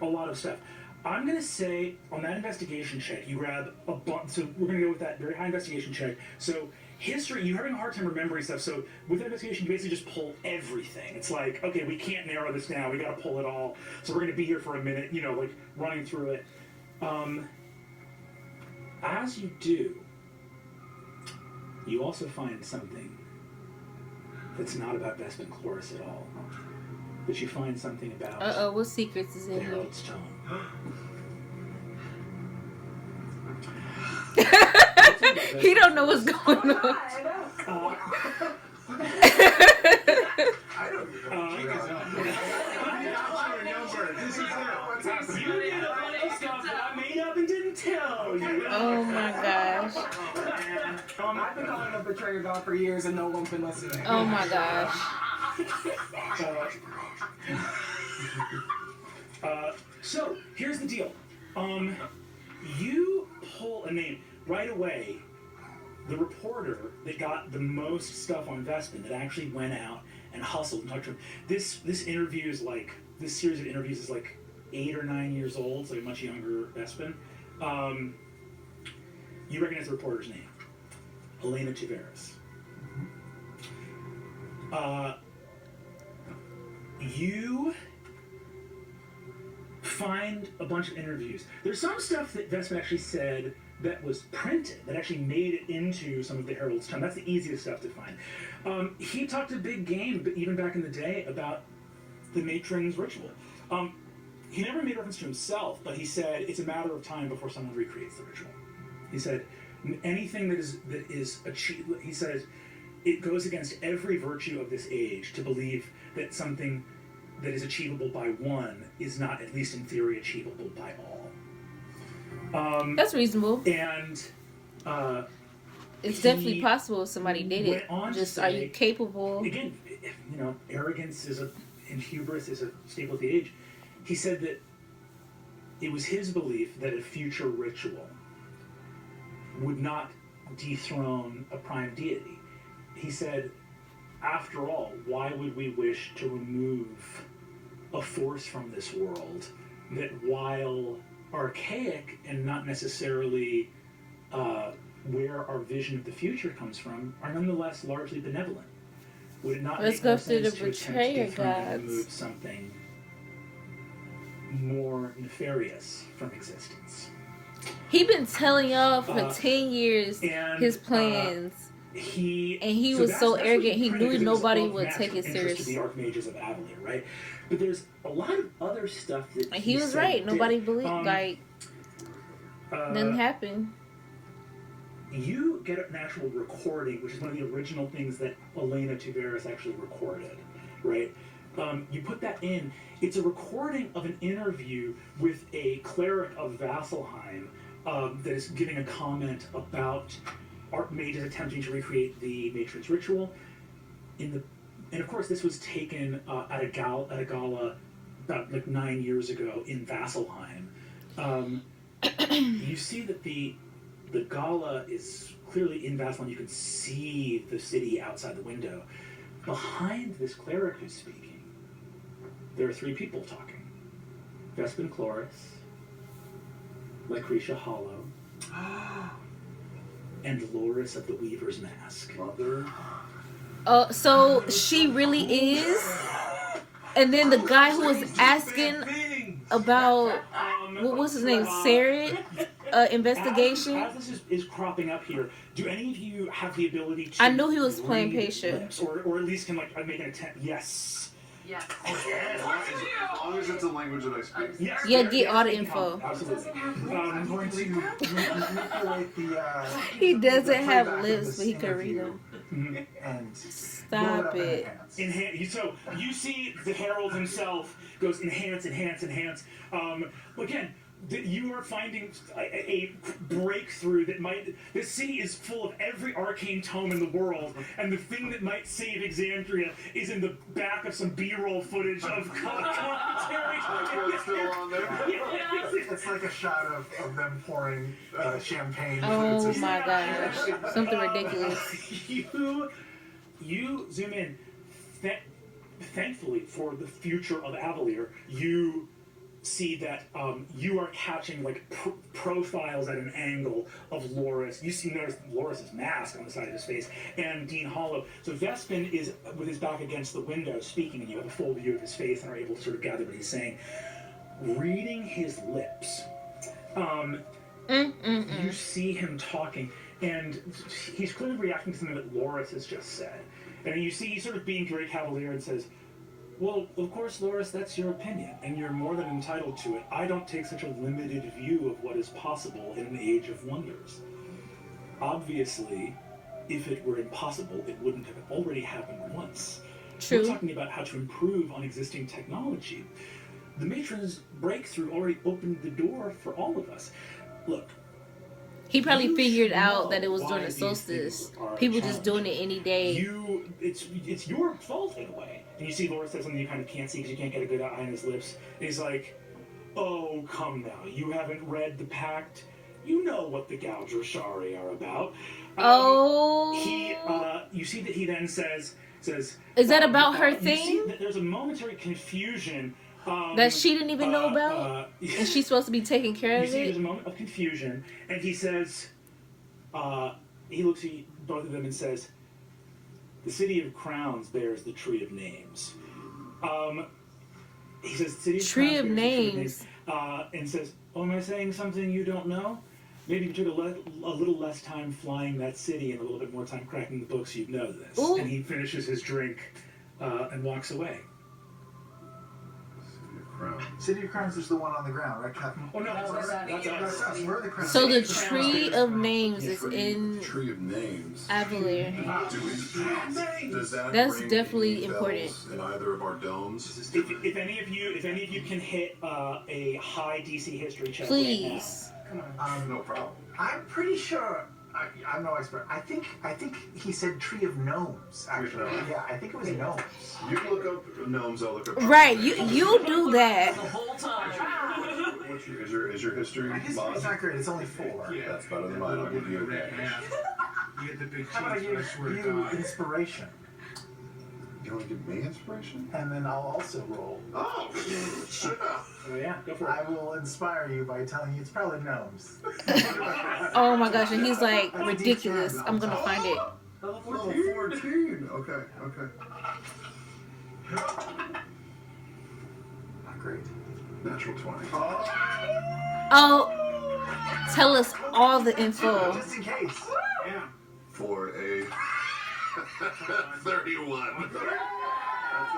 lot of stuff. I'm gonna say on that investigation check, you grab a bunch. So we're gonna go with that very high investigation check. So history, you're having a hard time remembering stuff. So with that investigation, you basically just pull everything. It's like, okay, we can't narrow this down. We gotta pull it all. So we're gonna be here for a minute. Like running through it. As you do, you also find something that's not about Vespin Chloris at all. But you find something about What secrets is the in here? Herald's Tome. He don't know what's going on. I don't You did a bunch of stuff that I made up and didn't tell you. Oh my gosh. I've been calling a betrayer god for years and no one's been listening. Oh my gosh. So here's the deal. You pull a name right away. The reporter that got the most stuff on Vespin that actually went out and hustled and talked to him. This interview is like this series of interviews is like 8 or 9 years old, so a much younger Vespin. You recognize the reporter's name, Elena Tiveras. You find a bunch of interviews. There's some stuff that Vespin actually said that was printed, that actually made it into some of the Herald's Tome. That's the easiest stuff to find. He talked a big game, but even back in the day, about the matron's ritual. He never made reference to himself, but he said it's a matter of time before someone recreates the ritual. He said anything that is achieved. He said it goes against every virtue of this age to believe that something that is achievable by one is not, at least in theory, achievable by all. That's reasonable. And It's definitely possible if somebody did it. went on to Just, say- are you capable? Again, arrogance and hubris is a staple of the age. He said that it was his belief that a future ritual would not dethrone a prime deity. He said, after all, why would we wish to remove a force from this world that, while archaic and not necessarily where our vision of the future comes from, are nonetheless largely benevolent? Would it not Let's make go more through the sense to attempt to betrayer dethrone and gods. remove something more nefarious from existence? He been telling y'all for 10 years and, his plans. He was that's so what arrogant, he printed, knew because it was nobody of would take natural it interest to serious. the archmages of Avalier, right? But there's a lot of other stuff that And he was said right. did. Nobody believed. Nothing uh, happened. You get an actual recording, which is one of the original things that Elena Tiveras actually recorded, right? You put that in. It's a recording of an interview with a cleric of Vasselheim that is giving a comment about archmages attempting to recreate the matron's ritual. And of course, this was taken at a gala about like 9 years ago in Vasselheim. You see that the gala is clearly in Vasselheim. You can see the city outside the window. Behind this cleric who's speaking, there are 3 people talking. Vespin Chloris, Lucretia Hollow, and Loris of the Weaver's Mask. Mother. So she really is? And then the guy who was asking about, what was his name, Sarah? Investigation? As this is cropping up here, do any of you have the ability to... I knew he was playing read patient. lips, or at least can make an attempt? Yes. Yes. As long as Because it's a language that I speak. Yes. Yeah, get all the info. Absolutely. I'm going to manipulate the. He doesn't the have playback of lips, this but he can read interview them. And Stop blow it. up in enhance. So you see the herald himself goes enhance. Again, you are finding a breakthrough that might. This city is full of every arcane tome in the world, and the thing that might save Exandria is in the back of some B-roll footage of commentary. It's still on there. It's like a shot of them pouring champagne. Oh my gosh. Something ridiculous. You zoom in. Thankfully for the future of Avalier, you see that you are catching like profiles at an angle of Loris. You see notice Loris's mask on the side of his face and Dean Hollow. So Vespin is with his back against the window speaking, and you have a full view of his face and are able to sort of gather what he's saying. Reading his lips, you see him talking, and he's clearly reacting to something that Loris has just said. And you see he's sort of being very cavalier and says, well, of course, Loris, that's your opinion, and you're more than entitled to it. I don't take such a limited view of what is possible in an age of wonders. Obviously, if it were impossible, it wouldn't have already happened once. True. We're talking about how to improve on existing technology. The Matron's breakthrough already opened the door for all of us. Look, He probably you figured should out know that it was why during the these solstice. things are People just doing challenging. it any day. It's your fault in a way. And you see Laura says something you kind of can't see because you can't get a good eye on his lips. And he's like, oh, come now. You haven't read the pact? You know what the Gouger Shari are about. You see that he then says... Is that about her you thing? see that there's a momentary confusion... that she didn't even know about? And she's supposed to be taking care You of see there's it? a moment of confusion, and he says... he looks at both of them and says... The City of Crowns bears the Tree of Names. He says, City of Tree Crowns of bears the Tree of Names. And says, oh, am I saying something you don't know? Maybe if you took a little less time flying that city and a little bit more time cracking the books, you'd know this. Ooh. And he finishes his drink and walks away. City of Crowns is the one on the ground, right, Captain? Oh, no, that's us. We're the Crowns. So the Tree of Names is in Tree of Names. Avalier. Does that That's ring definitely any important. bells in either of our domes? If any of you can hit a high DC history check Please. No problem. I'm pretty sure. I'm no expert. I think he said Tree of Gnomes. Actually, yeah, I think it was gnomes. You can look up gnomes. I'll look up. Right, you do that. The whole time. Is your history? My history's not great. It's only 4. Yeah, That's better than mine. I'll give you a red advantage. half. You get the big How about I cheese, but I give swear to you God. inspiration, You want to give me inspiration? and then I'll also roll. Oh, Oh, yeah, go for it. I will inspire you by telling you it's probably gnomes. Oh my gosh, and he's like, ridiculous. I'm gonna find it. level 14. Okay. Not great. Natural 20. Oh, tell us all the info. Just in case. Yeah. For a 31. That's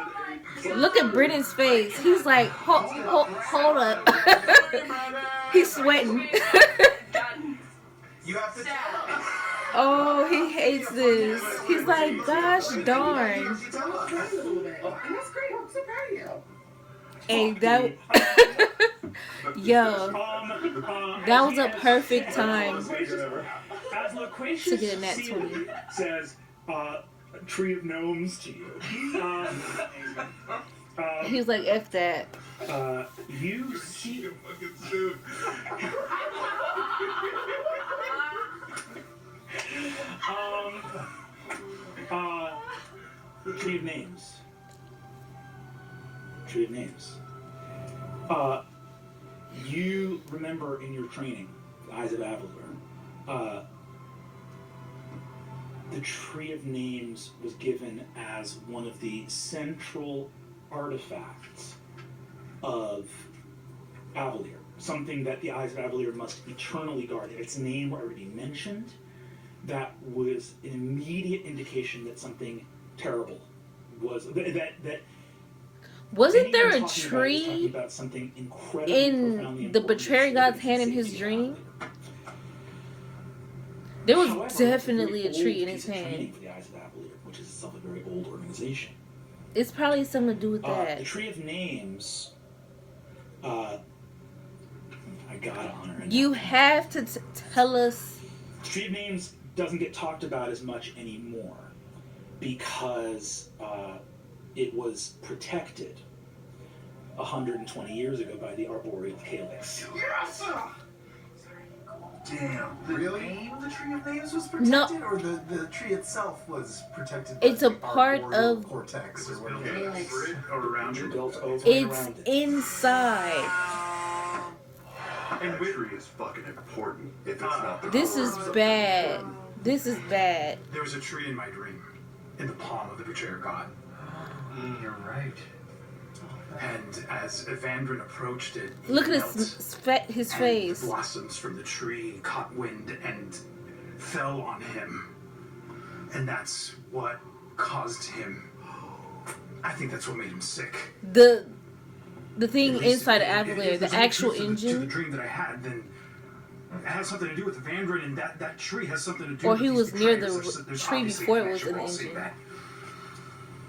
an 8. Look at Brennan's face. He's like, hold up. He's sweating. You have to tell. Oh, he hates this. He's like, gosh darn. You tell us. That's great. I'm so proud of you. Hey, that yo, that was a perfect time As Loquacious to get a nat Sealy 20. says, Tree of Gnomes to you. He was like, F that. You see... Fucking suit. Tree of Names. Tree of Names. You remember in your training, the Eyes of Avalier, the Tree of Names was given as one of the central artifacts of Avalier. Something that the Eyes of Avalier must eternally guard. If its name were ever to be mentioned, that was an immediate indication that something terrible was... that Wasn't there Anyone a talking tree about something incredibly profoundly in the important betraying God's hand in his dream? There was However, definitely a it's very tree old in his piece of training hand. for the Eyes of Avalier, which is itself a very old organization. It's probably something to do with The that. Tree of Names. I gotta honor it. You have to tell us. Tree of Names doesn't get talked about as much anymore because it was protected 120 years ago by the arboreal calyx. Yes! Damn. The name of the Tree of Names was No. protected, or the tree itself was protected? It's by a the part arboreal of- cortex, or Built whatever. over it or around it. Built over and It's around it. inside. And that tree is fucking important if it's not the This core is of something bad. important. This is bad. There was a tree in my dream, in the palm of the betrayer god. You're right. And as Evandrin approached it, he Look at knelt, his and face. the blossoms from the tree caught wind and fell on him. And that's what caused him. I think that's what made him sick. The thing At least inside of if Avalier, there's the any actual truth to the engine, dream that I had, then it has something to do with Evandrin, and that tree has something to do or with he these was near betrayers. the There's tree obviously before a it was in connection, the we'll say engine. that.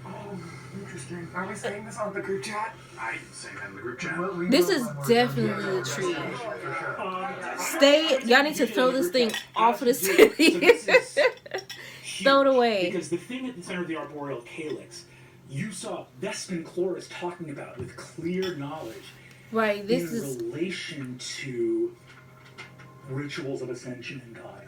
Oh, interesting. Are we saying this on the group chat? I didn't say that in the group chat. This is definitely a tree. Stay. Y'all need to throw this thing off of the city. Throw it away. Because the thing at the center of the arboreal calyx, you saw Vespin Chloris talking about with clear knowledge Right. This in is relation to rituals of ascension and godhood.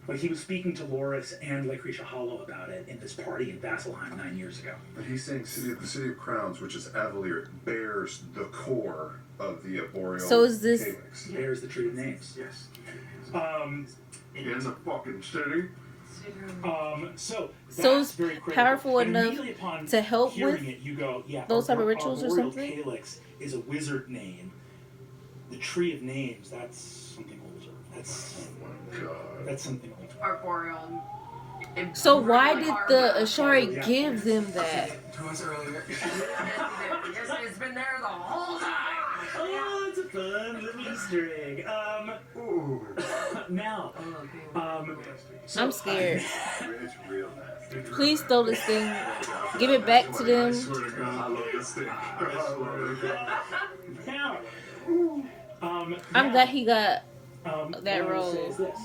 Like he was speaking to Loris and Lucretia Hollow about it in this party in Vasselheim 9 years ago. But he's saying the City of Crowns, which is Avalier, bears the core of the arboreal So is this- calyx. There's the Tree of Names. Yes. In the fucking city. So So that's it's very critical. powerful And enough immediately upon to help hearing with it, you go, yeah, those type of rituals or arboreal something? Calyx is a wizard name. The Tree of Names, that's something older. That's Oh my god. that's something older. Arboreal. So why did the Ashari give them that? To us earlier. It's been there the whole time. Oh, it's a fun little Easter egg. Ooh. Now, so I'm scared. It's real nasty. Please throw this thing. Give it back to I them. swear to God. I love this thing. I swear to God. now, I'm glad he got. what that I will role. say is this.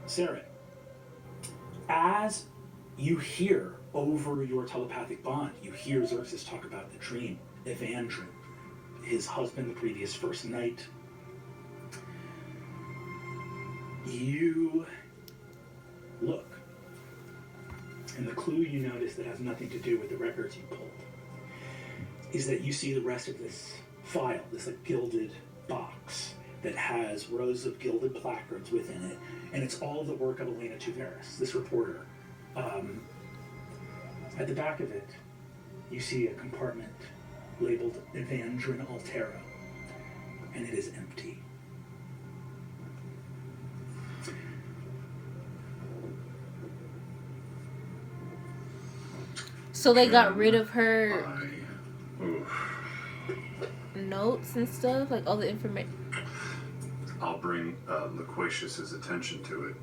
Sarah, as you hear over your telepathic bond, you hear Xerxes talk about the dream, Evandrin, his husband the previous first night. You look, and the clue you notice that has nothing to do with the records you pulled is that you see the rest of this file, this like gilded box that has rows of gilded placards within it, and it's all the work of Elena Tuveris, this reporter. At the back of it, you see a compartment labeled Evandrin Altera, and it is empty. So they got rid of her Oof. notes and stuff, like all the information. I'll bring Loquacious' attention to it.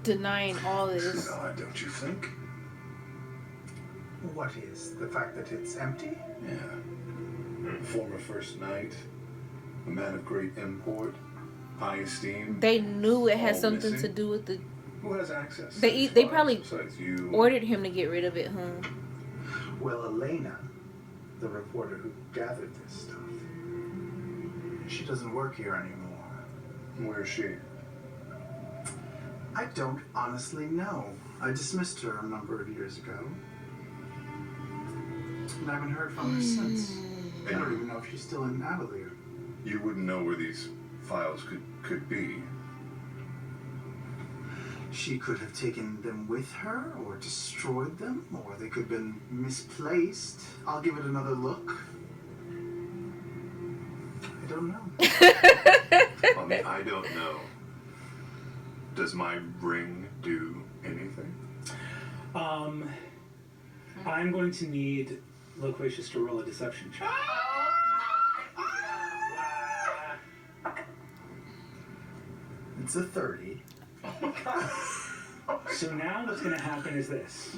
Denying all this. God, don't you think? What is the fact that it's empty? Yeah. Former first knight, a man of great import, high esteem. They knew it had All something missing? to do with the. Who has access? to They these they files probably besides you. ordered him to get rid of it, huh? Well, Elena, the reporter who gathered this stuff, she doesn't work here anymore. Where is she? I don't honestly know. I dismissed her a number of years ago. And I haven't heard from her since. I don't even know if she's still in Avalier. You wouldn't know where these files could be. She could have taken them with her, or destroyed them, or they could have been misplaced. I'll give it another look. I don't know. I mean, I don't know. Does my ring do anything? I'm going to need Loquacious to roll a deception check. It's a 30. So now what's going to happen is this.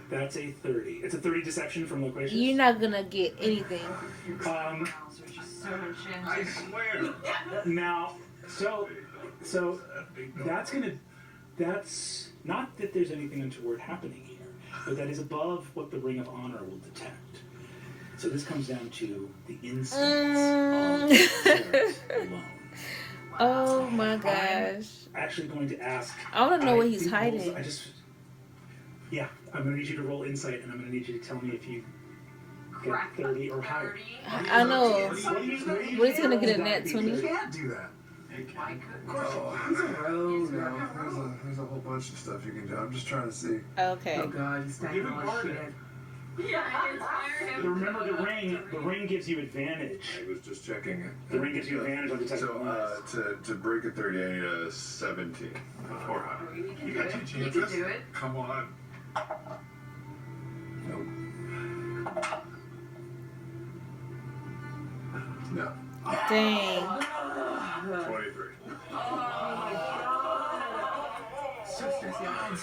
That's a 30. It's a 30 deception from Loquacious. You're not gonna get anything. Um, So enchanted. I swear. now, so that's not that there's anything untoward happening here, but that is above what the Ring of Honor will detect. So this comes down to the instincts of the spirit alone. Oh my gosh. I'm actually going to ask. I want to know what he's think hiding. I'm going to need you to roll insight, and I'm going to need you to tell me if you get Crack 30 or higher. I know. What He's gonna get a nat 20. You can't do that. He's a rogue now. There's a whole bunch of stuff you can do. I'm just trying to see. Okay. Oh god, he's stacking all his shit. But remember, the ring gives you advantage. I was just checking it. The ring gives you advantage on detecting lies. So, to break a 30, I need a 17 or higher. You got two chances. You can do it. Come on. Nope. No. Dang. 23. So stressing out.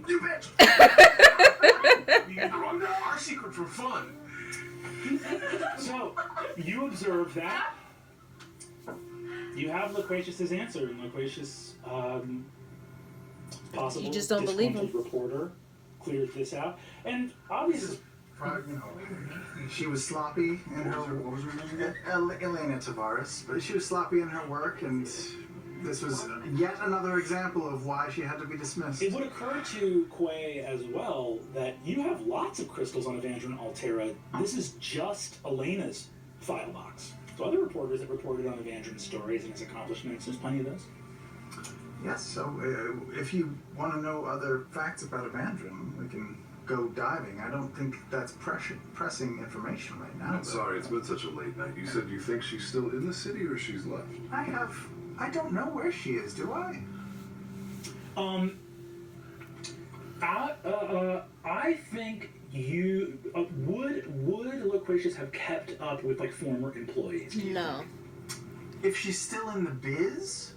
You bitch! Our secrets were fun. So, you observe that. You have Loquacious's answer, and Loquacious, possible You just don't believe him. disgruntled reporter cleared this out. And obviously, She was sloppy in her. What was her name again? Elena Tavares, but she was sloppy in her work, and this was yet another example of why she had to be dismissed. it would occur to Quay as well that you have lots of crystals on Evandrin Altera. This is just Elena's file box. So other reporters that reported on Evandrin's stories and his accomplishments, there's plenty of those. Yes, so if you want to know other facts about Evandrin, we can go diving. I don't think that's pressing information right now. I'm sorry, it's been such a late night. You said you think she's still in the city or she's left? I don't know where she is, do I? I think you would Loquacious have kept up with like former employees. No. If she's still in the biz,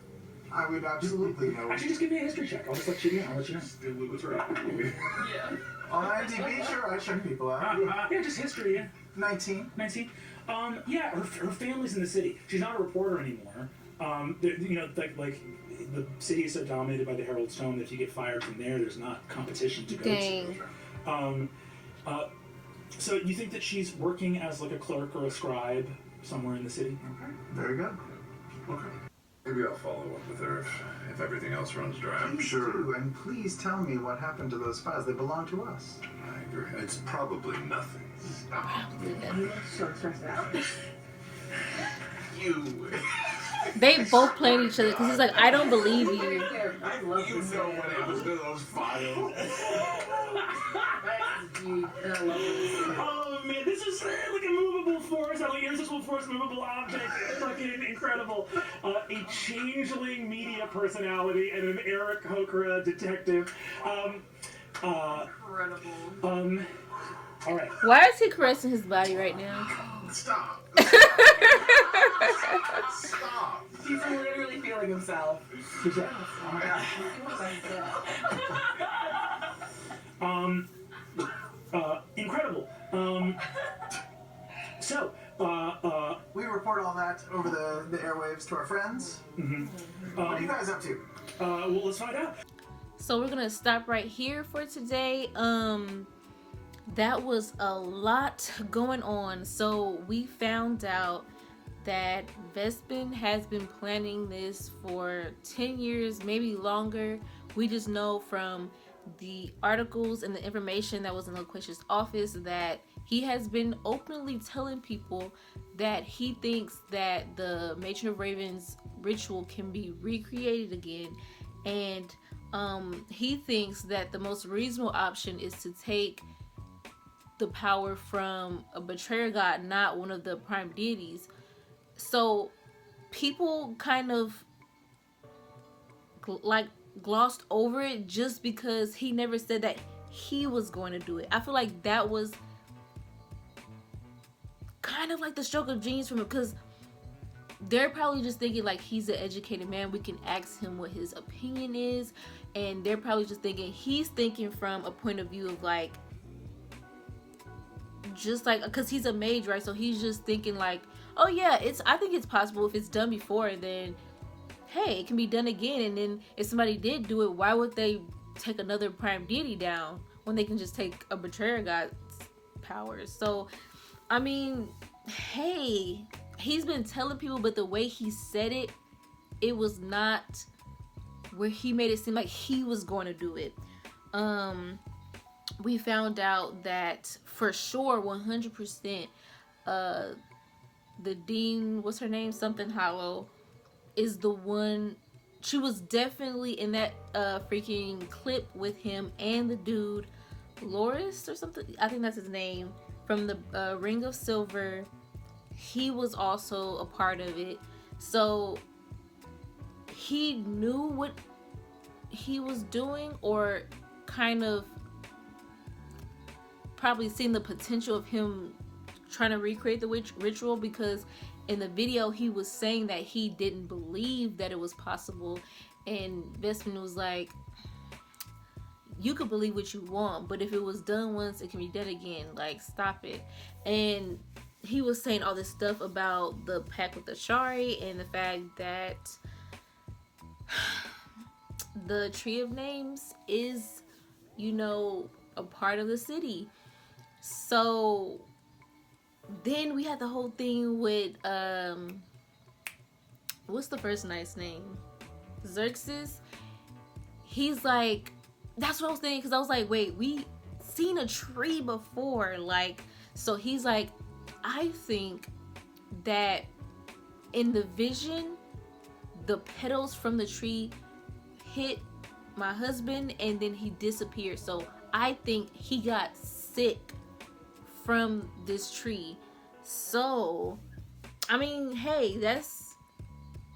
I would absolutely know. Actually, just give me a history check. I'll just let you know. Still with her. On IMDb, sure, I check people out. Yeah, just history. Yeah. 19. 19. Yeah, her family's in the city. She's not a reporter anymore. Like the city is so dominated by the Herald Stone that if you get fired from there, there's not competition to go Dang. to. So you think that she's working as like a clerk or a scribe somewhere in the city? Okay, very good. Okay. Maybe I'll follow up with her if everything else runs dry. I'm Please sure. do, and please tell me what happened to those files. They belong to us. I agree. It's probably nothing. So stressed out. You. They both playing each other because he's like, I don't believe you. I love You this. know what happens to those files. I love this. Oh man, this is like a movable force, like irresistible force, movable object. It's fucking incredible. A changeling media personality and an Eric Hokra detective. Incredible. All right. Why is he caressing his body right now? Stop. Stop. He's literally feeling himself. Incredible. So, We report all that over the airwaves to our friends. What are you guys up to? well, let's find out. So we're gonna stop right here for today. That was a lot going on. So we found out that Vespin has been planning this for 10 years, maybe longer. We just know from the articles and the information that was in Loquacious' office that he has been openly telling people that he thinks that the Matron of Ravens ritual can be recreated again, and he thinks that the most reasonable option is to take the power from a betrayer god, not one of the prime deities. So people kind of like glossed over it just because he never said that he was going to do it. I feel like that was kind of like the stroke of genius from him, because they're probably just thinking like he's an educated man, we can ask him what his opinion is, and they're probably just thinking he's thinking from a point of view of like, just like, because he's a mage, right? So he's just thinking like, oh yeah, I think it's possible. If it's done before, then hey, it can be done again. And then if somebody did do it, why would they take another prime deity down when they can just take a betrayer god's powers? So I mean, hey, he's been telling people, but the way he said it, it was not where he made it seem like he was going to do it. We found out that for sure 100% the dean, what's her name, something Hollow, is the one. She was definitely in that freaking clip with him and the dude Loris or something, I think that's his name, from the Ring of Silver. He was also a part of it, so he knew what he was doing, or kind of probably seen the potential of him trying to recreate the ritual, because in the video he was saying that he didn't believe that it was possible, and Vespin was like, you could believe what you want, but if it was done once, it can be done again, like stop it. And he was saying all this stuff about the pact with the Shari and the fact that the Tree of Names is, you know, a part of the city. So then we had the whole thing with what's the first knight's name? Xerxes. He's like, that's what I was thinking, because I was like, wait, we seen a tree before, like, so he's like, I think that in the vision the petals from the tree hit my husband and then he disappeared, so I think he got sick from this tree. So I mean, hey,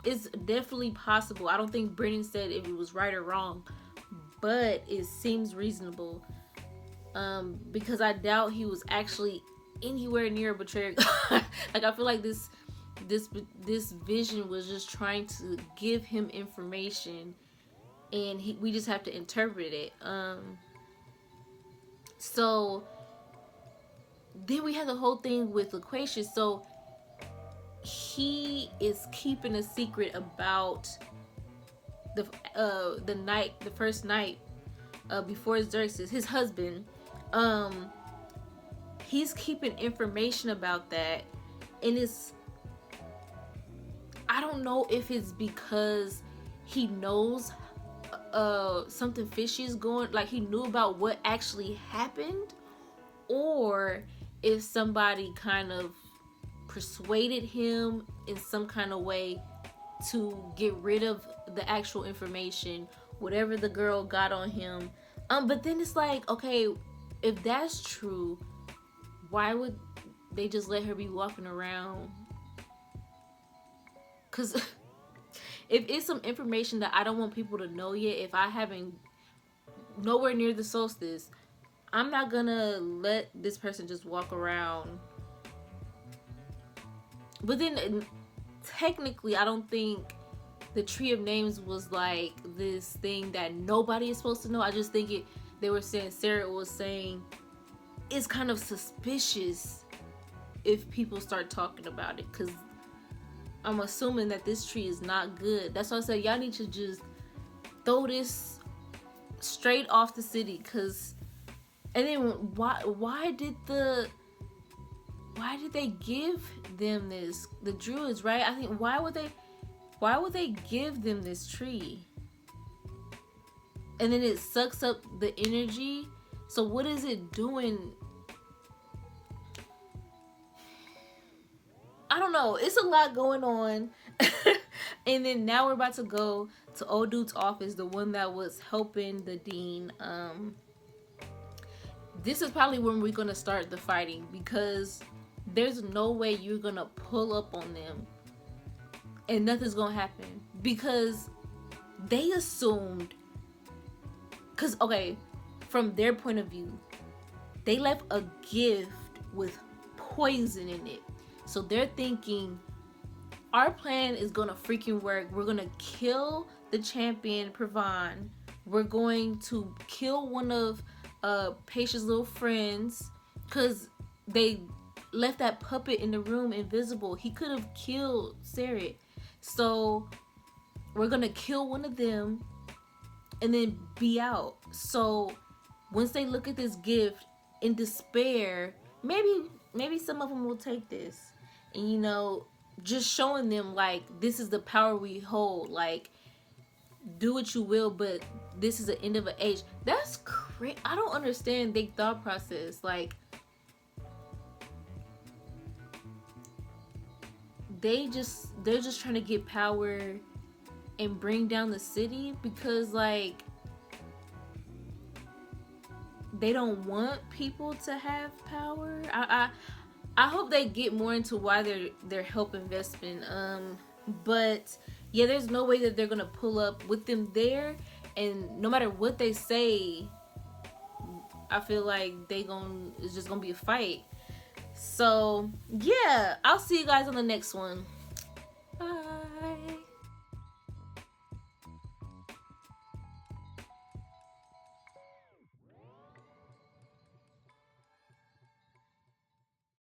it's definitely possible. I don't think Brennan said if it was right or wrong, but it seems reasonable, because I doubt he was actually anywhere near a betrayer. Like, I feel like this vision was just trying to give him information, and we just have to interpret it. So then we had the whole thing with Loquacious. So he is keeping a secret about the first night before Xerxes, his husband. He's keeping information about that, and I don't know if it's because he knows something fishy is going, like he knew about what actually happened, or if somebody kind of persuaded him in some kind of way to get rid of the actual information, whatever the girl got on him. But then it's like, okay, if that's true, why would they just let her be walking around? Because if it's some information that I don't want people to know yet, if I haven't nowhere near the solstice, I'm not gonna let this person just walk around. But then technically, I don't think the Tree of Names was like this thing that nobody is supposed to know. I just think they were saying, Sarah was saying, it's kind of suspicious if people start talking about it, because I'm assuming that this tree is not good. That's why I said y'all need to just throw this straight off the city. Cause, and then why did they give them this? The druids, right? I think why would they give them this tree? And then it sucks up the energy. So what is it doing? I don't know. It's a lot going on. And then now we're about to go to old dude's office, the one that was helping the dean. This is probably when we're gonna start the fighting, because there's no way you're gonna pull up on them and nothing's gonna happen, because they assumed Because, okay, from their point of view, they left a gift with poison in it. So they're thinking, our plan is gonna freaking work. We're gonna kill the champion, Pravon. We're going to kill one of Patia's little friends, because they left that puppet in the room invisible. He could have killed Sarit. So we're gonna kill one of them and then be out. So once they look at this gift in despair, maybe some of them will take this. And you know, just showing them like, this is the power we hold. Like, do what you will, but this is the end of an age. That's crazy. I don't understand their thought process. Like, they're just trying to get power and bring down the city, because like, they don't want people to have power. I hope they get more into why they're help investing. But yeah, there's no way that they're gonna pull up with them there, and no matter what they say, I feel like it's just gonna be a fight. So yeah, I'll see you guys on the next one. Bye.